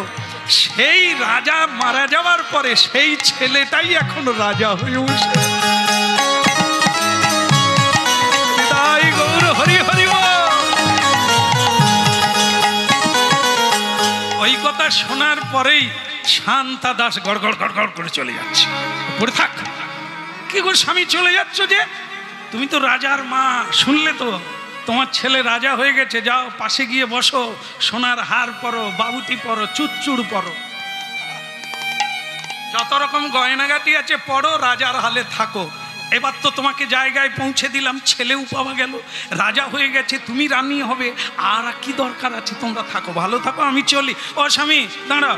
সেই রাজা মারা যাওয়ার পরে সেই ছেলেটাই এখন রাজা হয়ে উঠছে। তাই গৌর হরি হরি বল। ওই কথা শোনার পরেই শান্তা দাস গড়গড় গড়গড় করে চলে যাচ্ছে। পড়ে থাক, কি গো স্বামী চলে যাচ্ছ যে? তুমি তো রাজার মা, শুনলে তো তোমার ছেলে রাজা হয়ে গেছে, যাও পাশে গিয়ে বসো, সোনার হার পরো, বাবুটি পরো, চুচ্চুড় পরো, যত রকম গয়নাগাটি আছে পরো, রাজার হালে থাকো। এবার তো তোমাকে জায়গায় পৌঁছে দিলাম, ছেলেও পাওয়া গেল, রাজা হয়ে গেছে, তুমি রানী হবে, আর কি দরকার আছে? তোমরা থাকো, ভালো থাকো, আমি চলি। ও স্বামী দাঁড়াও,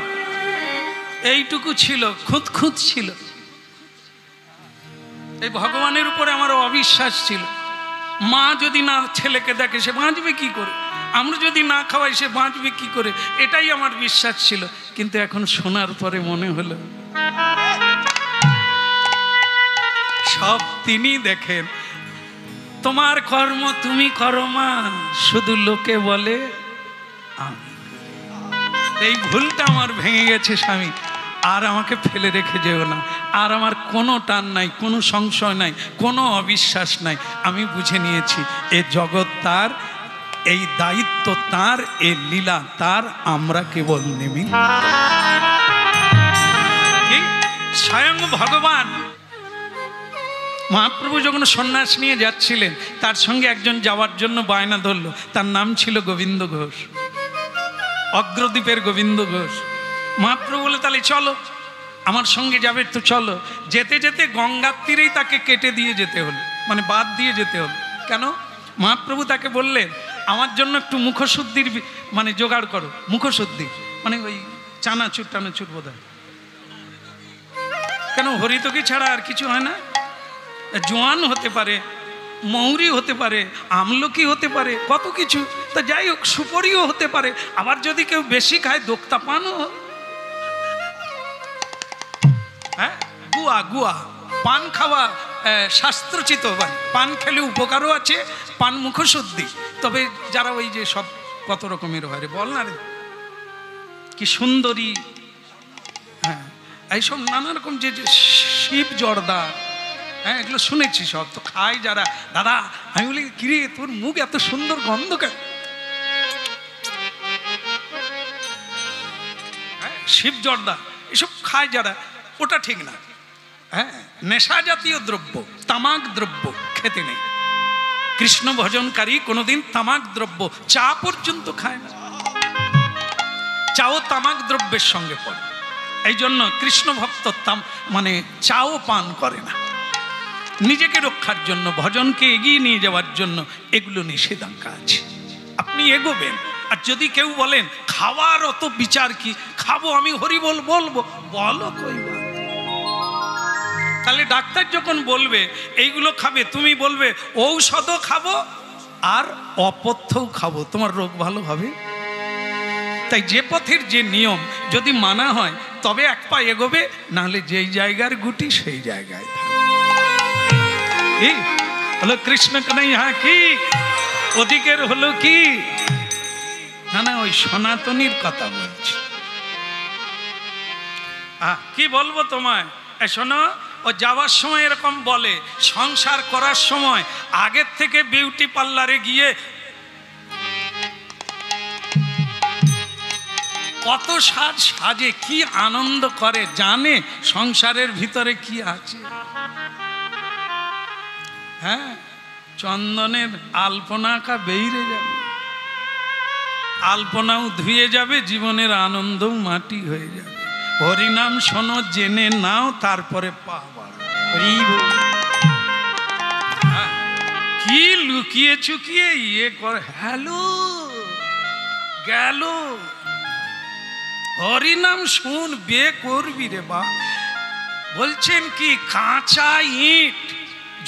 এইটুকু ছিল, খুঁত খুঁত ছিল। এই ভগবানের উপরে আমার অবিশ্বাস ছিল। মা যদি না ছেলেকে দেখে সে বাঁচবে কি করে, আমরা যদি না খাওয়াই সে বাঁচবে কি করে, এটাই আমার বিশ্বাস ছিল। কিন্তু এখন শোনার পরে মনে হলো সব তিনি দেখেন। তোমার কর্ম তুমি করো মা, শুধু লোকে বলে আমি। এই ভুলটা আমার ভেঙে গেছে স্বামী, আর আমাকে ফেলে রেখে যেও না। আর আমার কোনো টান নাই, কোনো সংশয় নাই, কোনো অবিশ্বাস নাই। আমি বুঝে নিয়েছি এ জগৎ তার, এই দায়িত্ব তার, এ লীলা তার, আমরা কেবল নিমিত্ত। স্বয়ং ভগবান মহাপ্রভু যখন সন্ন্যাস নিয়ে যাচ্ছিলেন, তার সঙ্গে একজন যাওয়ার জন্য বায়না ধরল। তার নাম ছিল গোবিন্দ ঘোষ, অগ্রদ্বীপের গোবিন্দ ঘোষ। মহাপ্রভু বলে, তাহলে চলো, আমার সঙ্গে যাবে তো চলো। যেতে যেতে গঙ্গার তীরেই তাকে কেটে দিয়ে যেতে হলো, মানে বাদ দিয়ে যেতে হলো। কেন? মহাপ্রভু তাকে বললেন, আমার জন্য একটু মুখশুদ্ধির মানে জোগাড় করো। মুখশুদ্ধি মানে ওই চানাচুর টানাচুর বোধ হয়। কেন? হরিতকি ছাড়া আর কিছু হয় না? জোয়ান হতে পারে, মৌরি হতে পারে, আমলকি হতে পারে, কত কিছু। তা যাই হোক, সুপরিও হতে পারে। আবার যদি কেউ বেশি খায়, দোক্তা পানও। হ্যাঁ, গুয়া গুয়া পান খাওয়া শাস্ত্রচিত, পান খেলে উপকারও আছে, পান মুখশুদ্ধি। তবে যারা ওই যে সব কত রকমের হয় রে, বল না রে, কি সুন্দরী, হ্যাঁ এইসব নানা রকম যে শিব জর্দা, হ্যাঁ এগুলো শুনেছি সব, তো খাই যারা। দাদা আমি বলি, কিরে তোর মুখ এত সুন্দর গন্ধ কেন? হ্যাঁ, শিব জর্দা এসব খায় যারা, ওটা ঠিক না। হ্যাঁ, নেশা জাতীয় দ্রব্য, তামাক দ্রব্য খেতে নেই। কৃষ্ণ ভজনকারী কোনোদিন তামাক দ্রব্য, চা পর্যন্ত খায় না। চাও তামাক দ্রব্যের সঙ্গে পড়ে, এই জন্য কৃষ্ণ ভক্ত মানে চাও পান করে না। নিজেকে রক্ষার জন্য, ভজনকে এগিয়ে নিয়ে যাওয়ার জন্য এগুলো নিষেধাজ্ঞা আছে। আপনি এগোবেন। আর যদি কেউ বলেন খাওয়ার অত বিচার কি, খাবো আমি হরিবোল বলবো, বলো কইবা। তাহলে ডাক্তার যখন বলবে এইগুলো খাবে, তুমি বলবে ঔষধও খাবো আর অপথ্যও খাবো, তোমার রোগ ভালো হবে। তাই যে পথের যে নিয়ম যদি মানা হয় তবে এক পা এগোবে, নাহলে যেই জায়গার গুটি সেই জায়গায় থাকবে। হলো কৃষ্ণ কানাইয়া কি, ওদিকের হলো কি না, না ওই সনাতনীর কথা বলছি। কি বলবো তোমায়, শোনো, ও যাওয়ার সময় এরকম বলে, সংসার করার সময় আগের থেকে বিউটি পার্লারে গিয়ে কত সাজ সাজে, কি আনন্দ করে, জানে সংসারের ভিতরে কি আছে। হ্যাঁ, চন্দনের আলপনাকা বেইরে যাবে, আলপনাও ধুয়ে যাবে, জীবনের আনন্দও মাটি হয়ে যাবে। হরিনাম শোনো, জেনে নাও, তারপরে পা বাড়াও। কি লুকিয়ে চুকিয়ে ইয়ে করে, হ্যালো গেল, হরিনাম শুন, বিয়ে করবি রে বা। বলছেন কি, কাঁচা ইট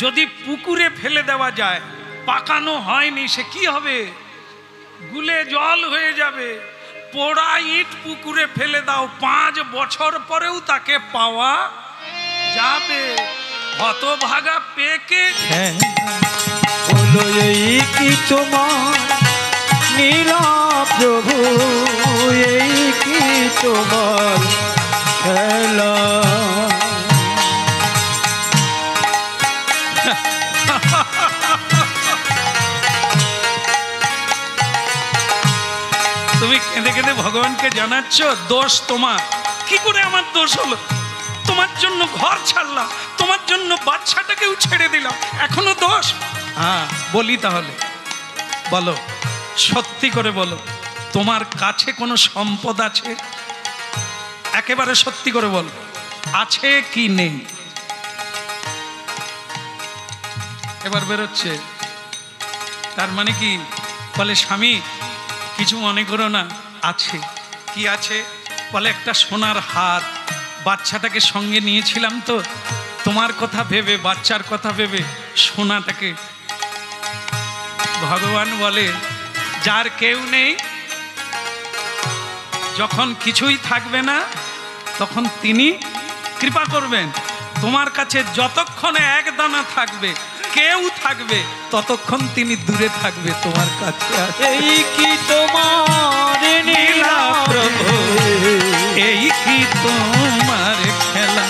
যদি পুকুরে ফেলে দেওয়া যায়, পাকানো হয়নি, সে কি হবে? গুলে জল হয়ে যাবে। পোড়া ইট পুকুরে ফেলে দাও, 5 বছর পরেও তাকে পাওয়া যাবে। হতভাগা পেকে বলো এই কি তোমার নীলা প্রভু, এই কি তোমার খেলা? তুমি কেঁদে কেঁদে ভগবানকে জানাচ্ছ দোষ তোমার। কি করে আমার দোষ হলো? তোমার জন্য ঘর ছাড়লাম, তোমার জন্য বাচ্চাটাকেও ছেড়ে দিলাম, এখনো দোষ? হ্যাঁ, বলি তাহলে, বলো, সত্যি করে বলো, তোমার কাছে কোনো সম্পদ আছে? একেবারে সত্যি করে বলো, আছে কি নেই? এবার বেরোচ্ছে। তার মানে কি? বলে স্বামী কিছু মনে করো না, আছে। কি আছে? বলে একটা সোনার হার, বাচ্চাটাকে সঙ্গে নিয়েছিলাম তো, তোমার কথা ভেবে, বাচ্চার কথা ভেবে সোনাটাকে। ভগবান বলে যার কেউ নেই, যখন কিছুই থাকবে না তখন তিনি কৃপা করবেন। তোমার কাছে যতক্ষণে এক দানা থাকবে, কেউ থাকবে, ততক্ষণ তিনি দূরে থাকবে তোমার কাছে। এই কি তোমার নীলা প্রভু, এই কি তোমার খেলা?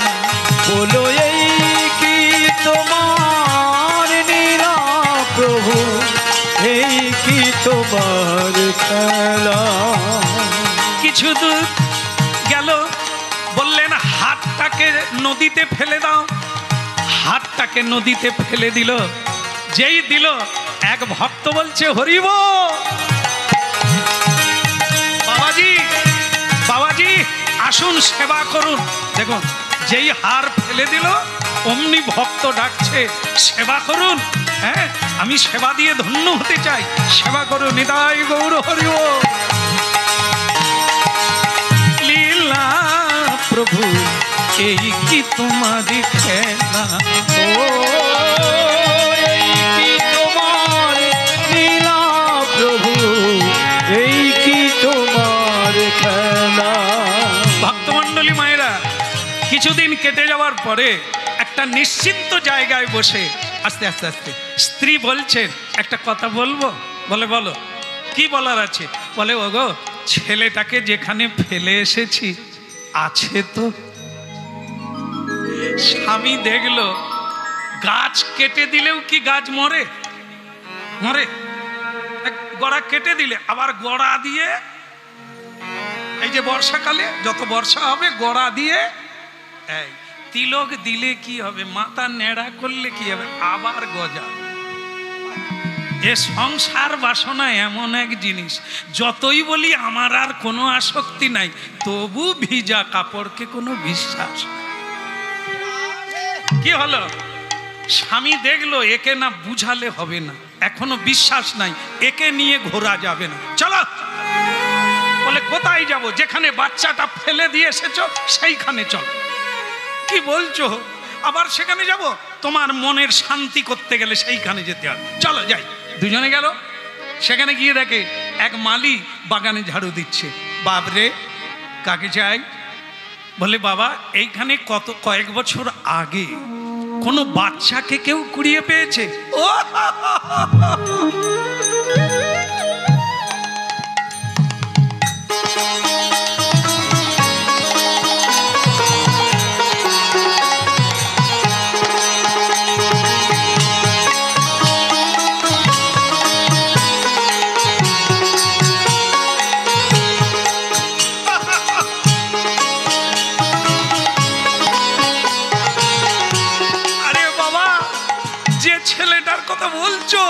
বলো এই কি তোমার নীলা প্রভু, এই কি তোমার খেলা? কিছু দূর গেল, বললেন হাতটাকে নদীতে ফেলে দাও। হাতটাকে নদীতে ফেলে দিল। যেই দিল, এক ভক্ত বলছে হরিব, বাবাজি বাবাজি আসুন সেবা করুন। দেখুন, যেই হার ফেলে দিল, অমনি ভক্ত ডাকছে সেবা করুন। হ্যাঁ, আমি সেবা দিয়ে ধন্য হতে চাই, সেবা করুন। নিতাই গৌর হরিব। লীলা প্রভু এই কি তোমারি খেলা? ও এই কি তোমার নীলা প্রভু, এই কি তোমার খেলা? ভক্তমণ্ডলী মায়েরা, কিছুদিন কেটে যাওয়ার পরে একটা নিশ্চিন্ত জায়গায় বসে আস্তে আস্তে আস্তে স্ত্রী বলছেন, একটা কথা বলবো? বলে বলো। কি বলার আছে? বলে ওগো, ছেলেটাকে যেখানে ফেলে এসেছি আছে তো? স্বামী দেখলো গাছ কেটে দিলেও কি গাছ মরে? মরে? গড়া কেটে দিলে আবার গড়া দিয়ে, এই যে বর্ষাকালে যত বর্ষা হবে, গড়া দিয়ে এই তিলক দিলে কি হবে? মাথা নেড়া করলে কি হবে? আবার গজা। এ সংসার বাসনা এমন এক জিনিস, যতই বলি আমার আর কোনো আসক্তি নাই, তবু ভিজা কাপড়কে কোনো বিশ্বাস। কি হলো? স্বামী দেখলো একে না বুঝালে হবে না, এখনো বিশ্বাস নাই, একে নিয়ে ঘোরা যাবে না, চলো। বলে কোথায় যাব? যেখানে বাচ্চাটা ফেলে দিয়ে এসেছো সেইখানে চলো। কি বলছো? আবার সেখানে যাব? তোমার মনের শান্তি করতে গেলে সেইখানে যেতে হবে, চলো যাই। দুজনে গেল। সেখানে গিয়ে দেখে এক মালি বাগানে ঝাড়ু দিচ্ছে। বাবরে, কাকে চাই? বলে বাবা, এইখানে কয়েক বছর আগে কোনো বাচ্চাকে কেউ কুড়িয়ে পেয়েছে? ও বলছো,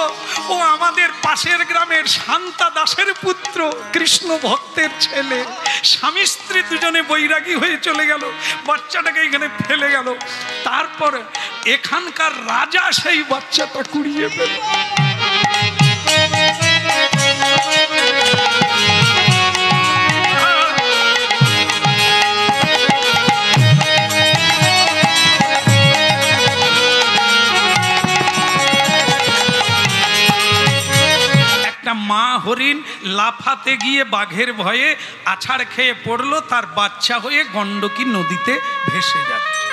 ও আমাদের পাশের গ্রামের শান্তা দাসের পুত্র, কৃষ্ণ ভক্তের ছেলে। স্বামী স্ত্রী দুজনে বৈরাগী হয়ে চলে গেল, বাচ্চাটাকে এখানে ফেলে গেল। তারপর এখানকার রাজা সেই বাচ্চাটা কুড়িয়ে পেল। হরিণ লাফাতে গিয়ে বাঘের ভয়ে আছাড় খেয়ে পড়লো, তার বাচ্চা হয়ে গণ্ডকী নদীতে ভেসে যাচ্ছে।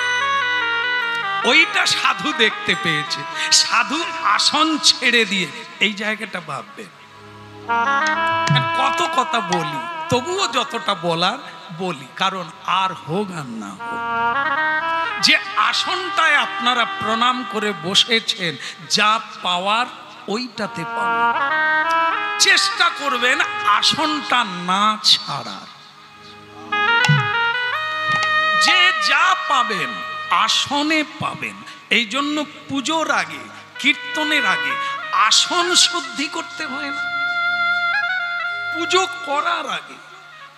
ওইটা সাধু দেখতে পেয়েছে। সাধু আসন ছেড়ে দিয়ে, এই জায়গাটা ভাববে, কত কথা বলি, তবুও যতটা বলার বলি, কারণ আর হোক আর না হোক, যে আসনটায় আপনারা প্রণাম করে বসেছেন, যা পাওয়ার ওইটাতে পাবেন। চেষ্টা করবেন আসনটা না ছাড়ার। যে যা পাবেন আসনে পাবেন। এই জন্য পুজোর আগে, কীর্তনের আগে আসন শুদ্ধি করতে হয় না, পুজো করার আগে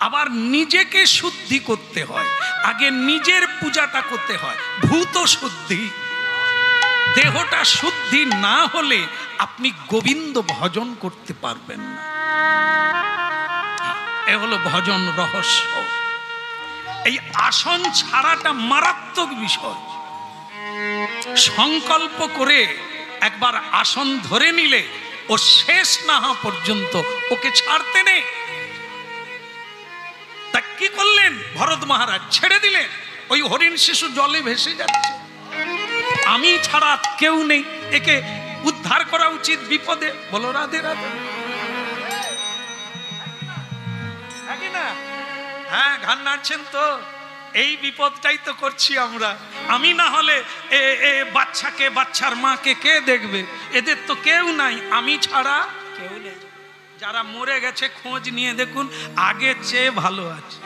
আবার নিজেকে শুদ্ধি করতে হয়। আগে নিজের পূজাটা করতে হয়, ভূত শুদ্ধি। দেহটা শুদ্ধি না হলে আপনি গোবিন্দ ভজন করতে পারবেন না। এ হলো ভজন রহস্য। এই আসন ছাড়াটা মারাত্মক বিষয়। সংকল্প করে একবার আসন ধরে নিলে ও শেষ না হওয়া পর্যন্ত ওকে ছাড়তে নেই। তা কি করলেন ভরত মহারাজ? ছেড়ে দিলেন। ওই হরিণ শিশু জলে ভেসে যাচ্ছে, আমি ছাড়া কেউ নেই, একে উদ্ধার করা উচিত বিপদে। বলো রাধে রাধে। না হ্যাঁ, ঘাড় নাড়ছেন তো, এই বিপদটাই তো করছি আমরা। আমি না হলে বাচ্চাকে, বাচ্চার মাকে কে দেখবে? এদের তো কেউ নাই, আমি ছাড়া কেউ নেই। যারা মরে গেছে খোঁজ নিয়ে দেখুন, আগের চেয়ে ভালো আছে।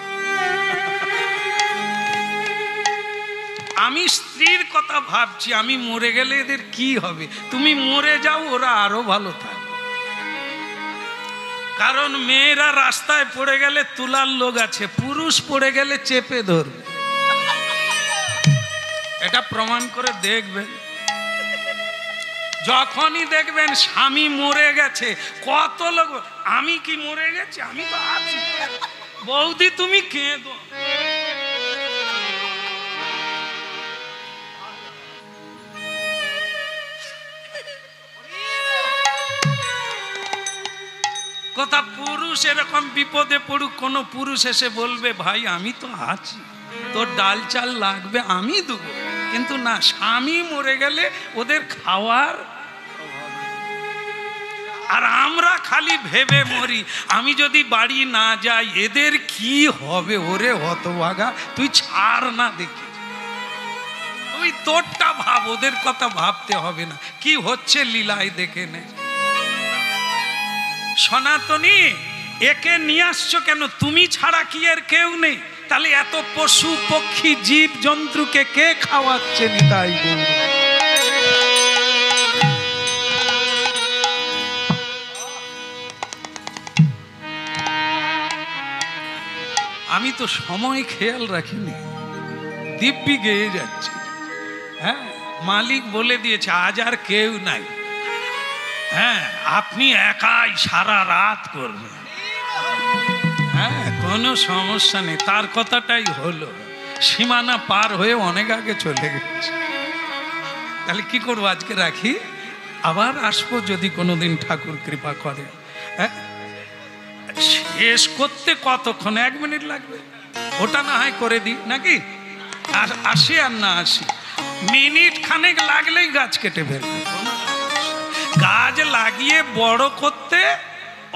আমি স্ত্রীর কথা ভাবছি, আমি মরে গেলে এদের কি হবে? তুমি মরে যাও, ওরা আরো ভালো থাকে। কারণ মেয়েরা রাস্তায় পড়ে গেলে তোলার লোক আছে, পুরুষ পড়ে গেলে চেপে ধরবে। এটা প্রমাণ করে দেখবেন। যখনই দেখবেন স্বামী মরে গেছে, কত লোক, আমি কি মরে গেছি? আমি তো আছি। বৌদি তুমি কেঁদো। কথা পুরুষ এরকম বিপদে পড়ুক, কোন পুরুষ এসে বলবে ভাই আমি তো আছি, তোর ডাল চাল লাগবে আমি দেবো, কিন্তু না, স্বামী মরে গেলে ওদের খাওয়ার। আর আমরা খালি ভেবে মরি, আমি যদি বাড়ি না যাই এদের কি হবে? ওরে হতভাগা, তুই ছাড় না দেখি, তুই তোরটা ভাব, ওদের কথা ভাবতে হবে না। কি হচ্ছে লীলায় দেখে নে। সনাতনী, একে নিয়ে আসছো কেন? তুমি ছাড়া কি এর কেউ নেই? তাহলে এত পশু পক্ষী জীব জন্তুকে কে খাওয়াচ্ছে? নিতাই গৌর। আমি তো সময় খেয়াল রাখিনি, দিব্যি গেয়ে যাচ্ছে। হ্যাঁ, মালিক বলে দিয়েছে আজ আর কেউ নাই। হ্যাঁ, আপনি একাই সারা রাত করবেন। হ্যাঁ, কোনো সমস্যা নেই। তার কথাটাই হলো, সীমানা পার হয়ে অনেক আগে চলে গেছে। তাহলে কি করবো? আজকে রাখি, আবার আসবো যদি কোনোদিন ঠাকুর কৃপা করে। হ্যাঁ, শেষ করতে কতক্ষণ? 1 মিনিট লাগবে। ওটা না হয় করে দিই নাকি? আর আসি আর না আসি, মিনিট খানেক লাগলেই গাছ কেটে ফেলবে। গাছ লাগিয়ে বড় করতে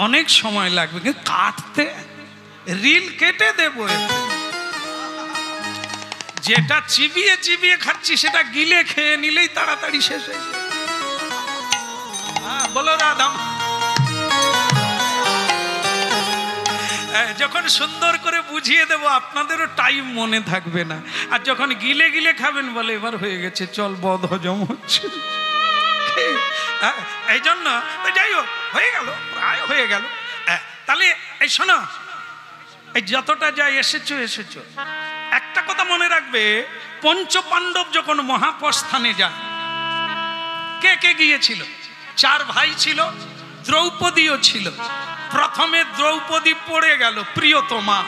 অনেক সময় লাগবে, কিন্তু কাটতে রিল কেটে দেবো। যেটা চিবিয়ে চিবিয়ে খাচ্ছি সেটা গিলে খেয়ে নিলেই তাড়াতাড়ি শেষ হয়ে যায়। বলো রাধা। যখন সুন্দর করে বুঝিয়ে দেব আপনাদেরও টাইম মনে থাকবে না। আর যখন গিলে গিলে খাবেন বলে এবার হয়ে গেছে, চল বদ হজম হচ্ছে। এই জন্য যাই হোক, হয়ে গেল, প্রায় হয়ে গেল। তাহলে এই শোনো, এই যতটা যাই এসেছো এসেছো, একটা কথা মনে রাখবে, পঞ্চপাণ্ডব যখন মহাপ্রস্থানে যায়, কে কে গিয়েছিল? 4 ভাই ছিল, দ্রৌপদীও ছিল। প্রথমে দ্রৌপদী পড়ে গেল, প্রিয়তমা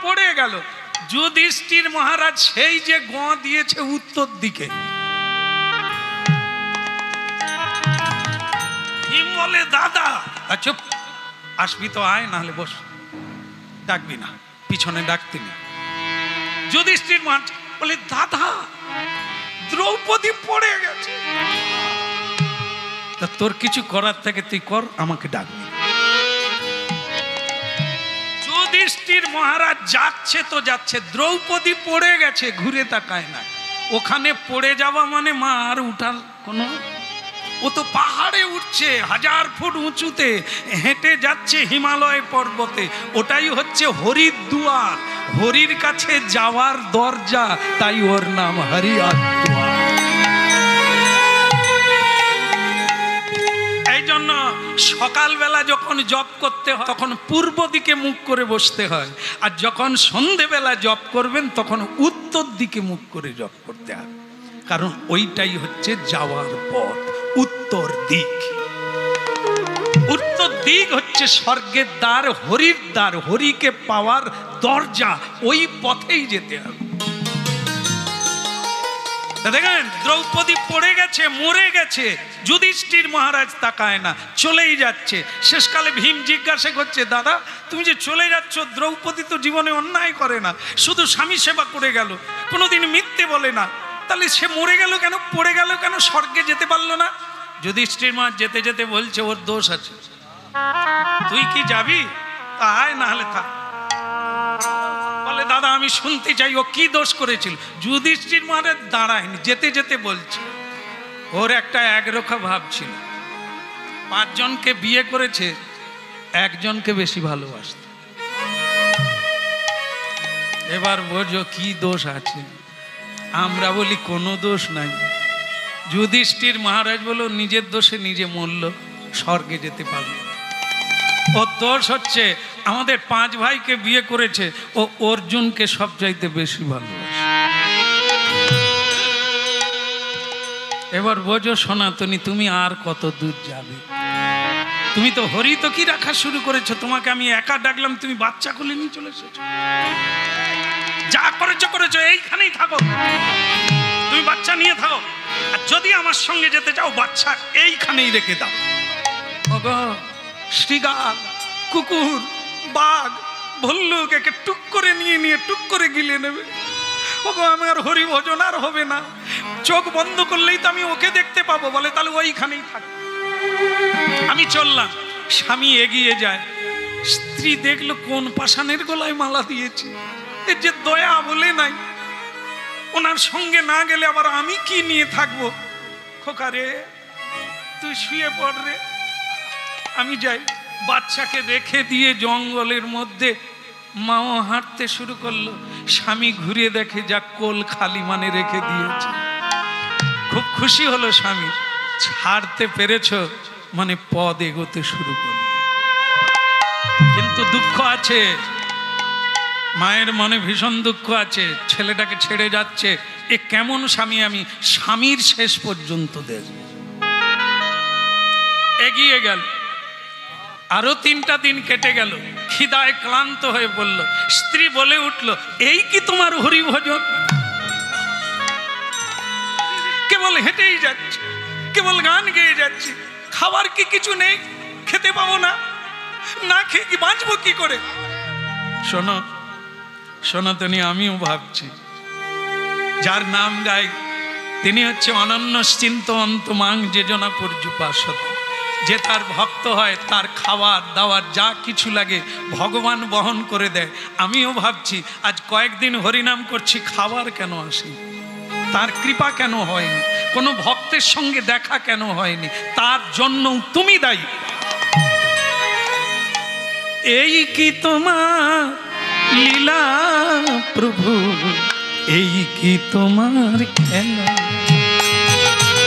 পড়ে গেল। যুধিষ্ঠির মহারাজ সেই যে গোঁ দিয়েছে উত্তর দিকে, বলে দাদা, আচ্ছা আসবি তো আয়, না হলে বস, ডাকবি না, পিছনে ডাকতি না। যুধিষ্ঠির মহারাজ বলে, দাদা দ্রৌপদী পড়ে গেছে, তা তোর কিছু করার থেকে তুই কর, আমাকে ডাকবি। যুধিষ্ঠির মহারাজ যাচ্ছে তো যাচ্ছে, দ্রৌপদী পড়ে গেছে, ঘুরে তাকায় না। ওখানে পড়ে যাওয়া মানে মা আর উঠার কোনো, ও তো পাহাড়ে উঠছে, 1000 ফুট উঁচুতে হেঁটে যাচ্ছে হিমালয় পর্বতে, ওটাই হচ্ছে হরির দুয়ার, হরির কাছে যাওয়ার দরজা, তাই ওর নাম হরিয়ার দুয়ার। এই জন্য সকালবেলা যখন জপ করতে হয় তখন পূর্ব দিকে মুখ করে বসতে হয়, আর যখন সন্ধেবেলা জপ করবেন তখন উত্তর দিকে মুখ করে জপ করতে হয়, কারণ ওইটাই হচ্ছে যাওয়ার পথ, উত্তর দিক। উত্তর দিক হচ্ছে স্বর্গের দ্বার, হরির দ্বার, হরিকে পাওয়ার দরজা, ওই পথেই যেতে হবে। দেখেন দ্রৌপদী পড়ে গেছে, মরে গেছে, যুধিষ্ঠির মহারাজ তাকায় না, চলেই যাচ্ছে। শেষকালে ভীম জিজ্ঞাসা করছে, দাদা তুমি যে চলে যাচ্ছ, দ্রৌপদী তো জীবনে অন্যায় করে না, শুধু স্বামী সেবা করে গেল, কোনোদিন মিথ্যে বলে না, তাহলে সে মরে গেল কেন, পড়ে গেল কেন, স্বর্গে যেতে পারলো না? যুধিষ্ঠির মহারাজ যেতে যেতে বলছে, ওর দোষ আছে, তুই কি যাবি? আয়, না হলে থাক। বলে, দাদা আমি শুনতে চাই, ও কি দোষ করেছিল? যুধিষ্ঠির মহারাজ দাঁড়ায়নি, যেতে যেতে বলছে, ওর একটা একরোখা ভাব ছিল, 5 জনকে বিয়ে করেছে, একজনকে বেশি ভালোবাসত। এবার বোঝো কি দোষ আছে। আমরা বলি কোনো দোষ নাই, যুধিষ্ঠির মহারাজ বলল নিজের দোষে নিজে মরল, স্বর্গে যেতে পারবে। ওর দোষ হচ্ছে আমাদের 5 ভাইকে বিয়ে করেছে, ও অর্জুনকে সবচাইতে বেশি ভালোবাসে। এবার বোঝো সনাতনী, তুমি আর কত দূর যাবে? তুমি তো হরি তো কি রাখা শুরু করেছো, তোমাকে আমি একা ডাকলাম, তুমি বাচ্চা কোলে নিয়ে চলে এসেছো। যা করেছো করেছো, এইখানেই থাকো, তুমি বাচ্চা নিয়ে থাকো, আর যদি আমার সঙ্গে যেতে চাও বাচ্চা এইখানেই রেখে দাও। ওগো শ্রীগাল, কুকুর, বাঘ, ভল্লুক একে টুক করে নিয়ে টুক করে গিলে নেবে। ওগো আমার হরি ভজন আর হবে না, চোখ বন্ধ করলেই তো আমি ওকে দেখতে পাবো। বলে, তাহলে ওইখানেই থাক, আমি চললাম। স্বামী এগিয়ে যায়, স্ত্রী দেখলো কোন পাষাণের গলায় মালা দিয়েছে, এর যে দয়া বলে নাই, ওনার সঙ্গে না গেলে আবার আমি কি নিয়ে থাকবো। খোকা রে, তুই শুয়ে পড় রে, আমি যাই। বাচ্চাকে রেখে দিয়ে জঙ্গলের মধ্যে মাও হাঁটতে শুরু করলো। স্বামী ঘুরে দেখে যা কোল খালি, মানে রেখে দিয়েছে। খুব খুশি হলো স্বামী, ছাড়তে পেরেছ মানে পদ এগোতে শুরু করলো। কিন্তু দুঃখ আছে, মায়ের মনে ভীষণ দুঃখ আছে, ছেলেটাকে ছেড়ে যাচ্ছে, এ কেমন স্বামী, আমি স্বামীর শেষ পর্যন্ত দেখব। এগিয়ে গেল, আরো 3টা দিন কেটে গেল, খিদায় ক্লান্ত হয়ে পড়ল। স্ত্রী বলে উঠল, এই কি তোমার হরিভজন? কেবল হেঁটেই যাচ্ছে, কেবল গান গেয়ে যাচ্ছে, খাবার কি কিছু নেই? খেতে পাবো না, না খেয়ে কি বাঁচবো কি করে? শোনো সনাতনী, আমিও ভাবছি, যার নাম গাই তিনি হচ্ছে অনন্য চিন্তন্ত মাং যোজনা পর্যুপাসত। যে তার ভক্ত হয়, তার খাবার দাওয়ার যা কিছু লাগে ভগবান বহন করে দেয়। আমিও ভাবছি, আজ কয়েকদিন হরিনাম করছি, খাবার কেন আসেনি? তার কৃপা কেন হয়নি? কোনো ভক্তের সঙ্গে দেখা কেন হয়নি? তার জন্য তুমি দায়ী। এই কি তোমার লীলা প্রভু, এই কি তোমার খেলা?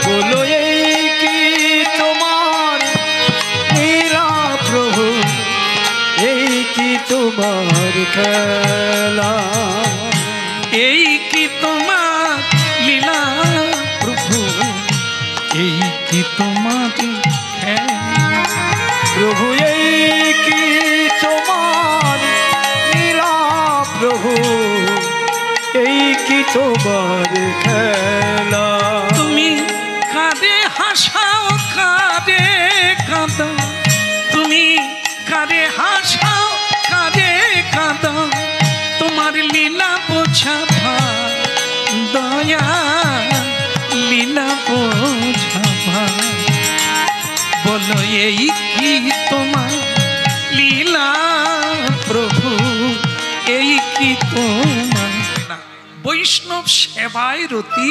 বলো এই কি তোমার লীলা প্রভু, এই কি তোমার খেলা? এই কি তোমার লীলা প্রভু, এই কি তোমার খেলা? প্রভু এই কি তোমার লীলা প্রভু, এই কি তোমার খেলা? তুমি কাঁদে হাসাও, কাঁদে কাঁদাও, তুমি কারে হাসাও কারে কাঁদাও, তোমার লীলা বোঝা ভার দয়া, লীলা বোঝা ভার। বলো এই কি তোমার লীলা প্রভু, এই কি তোমার না। বৈষ্ণব সেবায় রতি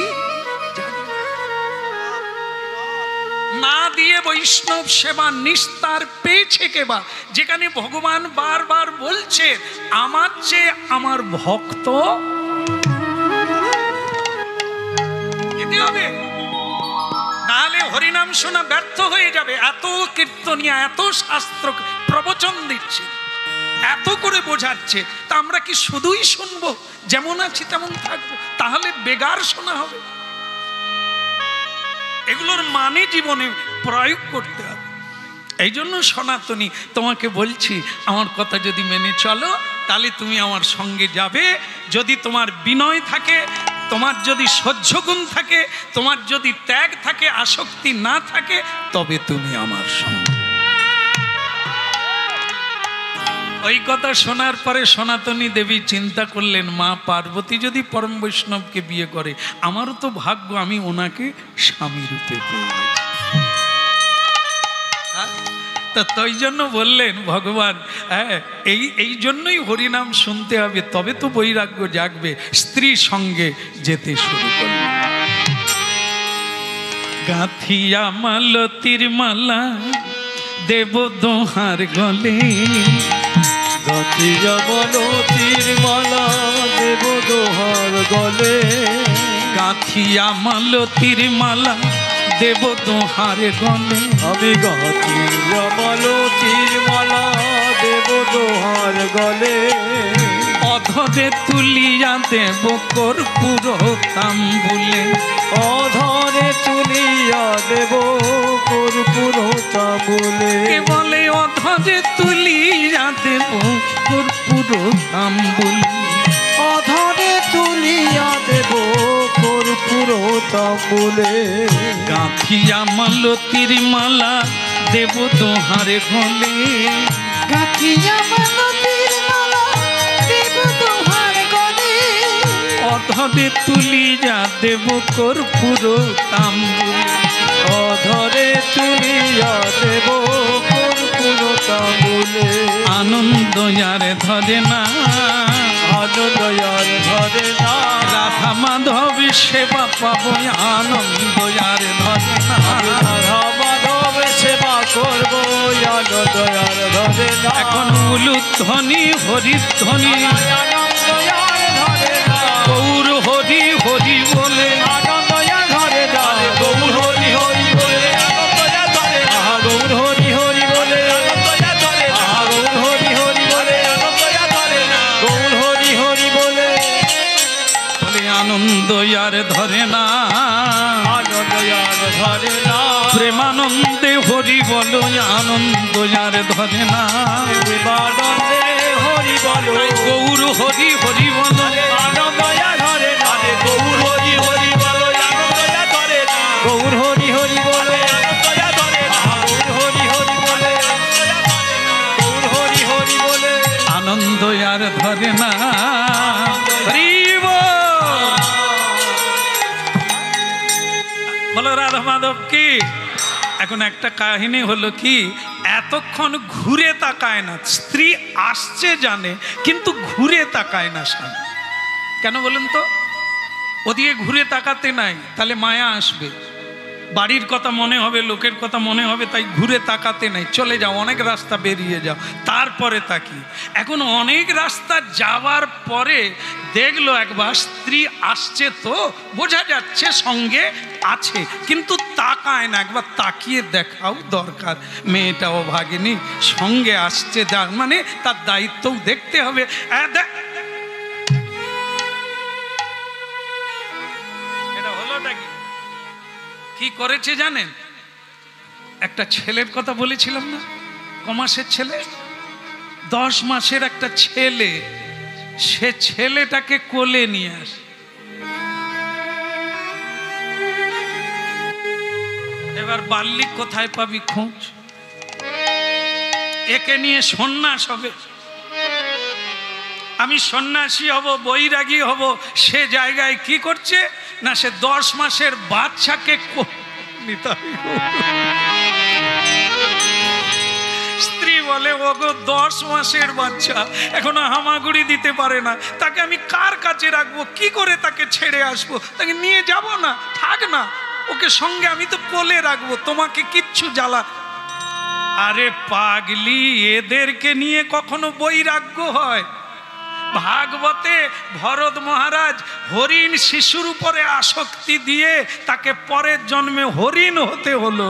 না দিয়ে বৈষ্ণব সেবা নিস্তার পেয়েছে কেবা, যেখানে ভগবান বারবার বলছে আমার চেয়ে আমার ভক্ত দিতে হবে, নাহলে হরিনাম শোনা ব্যর্থ হয়ে যাবে। এত কীর্তনিয়া এত শাস্ত্র প্রবচন দিচ্ছে, এত করে বোঝাচ্ছে, তা আমরা কি শুধুই শুনবো, যেমন আছি তেমন থাকবো? তাহলে বেগার শোনা হবে। এগুলোর মানে জীবনে প্রয়োগ করতে হবে। এই জন্য সনাতনী তোমাকে বলছি, আমার কথা যদি মেনে চলো তাহলে তুমি আমার সঙ্গে যাবে। যদি তোমার বিনয় থাকে, তোমার যদি সহ্য গুণ থাকে, তোমার যদি ত্যাগ থাকে, আসক্তি না থাকে, তবে তুমি আমার সঙ্গে। ওই কথা শোনার পরে সনাতনী দেবী চিন্তা করলেন, মা পার্বতী যদি পরম বৈষ্ণবকে বিয়ে করে, আমারও তো ভাগ্য, আমি ওনাকে স্বামী রূপে পেয়ে গেছি। তা তাই জন্য বললেন ভগবান, হ্যাঁ এই জন্যই হরিনাম শুনতে হবে, তবে তো বৈরাগ্য জাগবে। স্ত্রী সঙ্গে যেতে শুরু করল। গাঁথিয়া মালতীর মালা দেব দোহার গলে, গাঁথিয়া মালতীর মালা দেব দোহার গলে, গাঁথিয়া মালতীর মালা দেব দোহার গলে, আমি গাঁথিয়া মালতীর মালা দেব দোহার গলে, অধরে তুলিয়া দেব কর্পূর তাম্বুলে, অধরে তুলিয়া দেব কর্পূর তাম্বুলে, কে বলে অধরে তুলিয়া দেব কর্পূর তাম্বুলে, অধরে তুলিয়া দেব কর্পূর তাম্বুলে, গাঁথিয়া মালতীর মালা দেব দোহারে গলে, গাঁথিয়া মালতীর মালা দেব দোহার গলে, অধরে তুলিয়া দেব কর্পূর তাম্বুলে, অধরে তুলিয়া দেব কর্পূর তাম্বুলে, আনন্দ আর ধরে না, আনন্দ আর ধরে না, রাধা মাধব সেবা পাবো, আনন্দ আর ধরে না, রাধা মাধব সেবা করবো, আনন্দ আর ধরে না, এখন উলুধ্বনি হরিধ্বনি, আনন্দ আর ধরে না, গৌর হরি হরি বলে, আনন্দ আর ধরে না, গৌর হরি হরি বলে, আনন্দ আর ধরে না, গৌর হরি হরি বলে, আনন্দ আর ধরে না, গৌর হরি হরি বলে, আনন্দ আর ধরে না, গৌর হরি হরি বলে, বলে আনন্দ আর ধরে না, আনন্দ আর ধরে না, প্রেমানন্দে হরি বলো, আনন্দ আর ধরে না, প্রেমানন্দে হরি বলো, গৌর হরি হরি বলো, আনন্দ আর ধরে না, গৌর হরি হরি বলো, আনন্দ আর ধরে না, গৌর হরি হরি বলে, আনন্দ আর ধরে না, গৌর হরি হরি বলে, গৌর হরি হরি বলে, আনন্দ আর ধরে না। হরি বল। বলো রাধা মাধব কি। এখন একটা কাহিনী হলো কি, এতক্ষণ ঘুরে তাকায় না, স্ত্রী আসছে জানে কিন্তু ঘুরে তাকায় না স্বামী। কেন বলুন তো? ওদিকে ঘুরে তাকাতে নাই, তাহলে মায়া আসবে, বাড়ির কথা মনে হবে, লোকের কথা মনে হবে, তাই ঘুরে তাকাতে নাই, চলে যাও, অনেক রাস্তা বেরিয়ে যাও, তারপরে তাকি। এখন অনেক রাস্তা যাওয়ার পরে দেখলো একবার স্ত্রী আসছে, তো বোঝা যাচ্ছে সঙ্গে আছে, কিন্তু তাকায় না, একবার তাকিয়ে দেখাও দরকার। মেয়েটা অভাগিনী সঙ্গে আসছে, যার মানে তার দায়িত্বও দেখতে হবে। এটা হলোটা কি? কি করেছে জানেন? একটা ছেলের কথা বলেছিলাম না, কমাসের ছেলে, 10 মাসের একটা ছেলে, সে ছেলেটাকে কোলে নিয়ে আসে। এবার বাল্যিক কোথায় পাবি খোঁজ, একে নিয়ে সন্ন্যাস হবে, আমি সন্ন্যাসী হব, বৈরাগী হব। সে জায়গায় কি করছে না, সে 10 মাসের বাচ্চাকে স্ত্রী বলে, ওগো 10 মাসের বাচ্চা এখনো হামাগুড়ি দিতে পারে না, তাকে আমি কার কাছে রাখবো, কি করে তাকে ছেড়ে আসবো, তাকে নিয়ে যাব না, থাক না, ওকে সঙ্গে আমি তো কোলে রাখবো, তোমাকে কিচ্ছু জ্বালা। আরে পাগলি, এদেরকে নিয়ে কখনো বৈরাগ্য হয়? ভাগবতে ভরত মহারাজ হরিণ শিশুর উপরে আসক্তি দিয়ে তাকে পরের জন্মে হরিণ হতে হলো।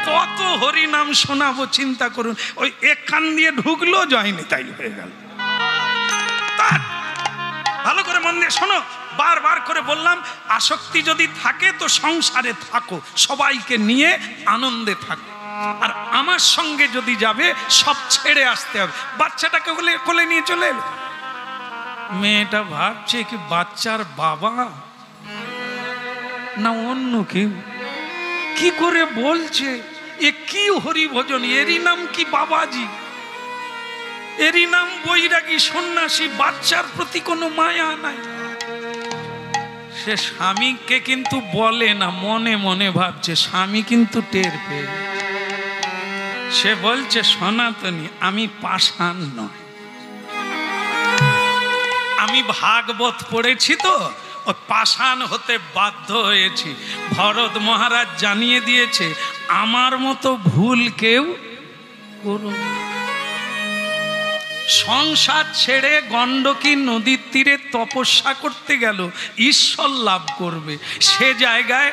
কত হরিনাম শোনাবো, চিন্তা করুন। ওই এক কান দিয়ে ঢুকলো, যায়নি, তাই হয়ে গেল। ভালো করে মন দিয়ে শোনো, বারবার করে বললাম, আসক্তি যদি থাকে তো সংসারে থাকো, সবাইকে নিয়ে আনন্দে থাকো। আর আমার সঙ্গে যদি যাবে, সব ছেড়ে আসতে হবে। বাচ্চাটাকে কোলে নিয়ে চলে এলো। মেয়েটা ভাবছে কি বাচ্চার বাবা না অন্য কেউ, কি করে বলছে, এ কি হরিভজন, এরই নাম কি বাবাজি, এরই নাম বৈরাগী সন্ন্যাসী, বাচ্চার প্রতি কোনো মায়া নাই। সে স্বামীকে কিন্তু বলে না, মনে মনে ভাবছে, স্বামী কিন্তু টের পেয়ে। সে বলছে, সনাতনী আমি পাষাণ নয়, আমি ভাগবত পড়েছি তো ও পাষাণ হতে বাধ্য হয়েছি। ভরত মহারাজ জানিয়ে দিয়েছে, আমার মতো ভুল কেউ করো না। সংসার ছেড়ে গণ্ডকী নদীর তীরে তপস্যা করতে গেল, ঈশ্বর লাভ করবে। সে জায়গায়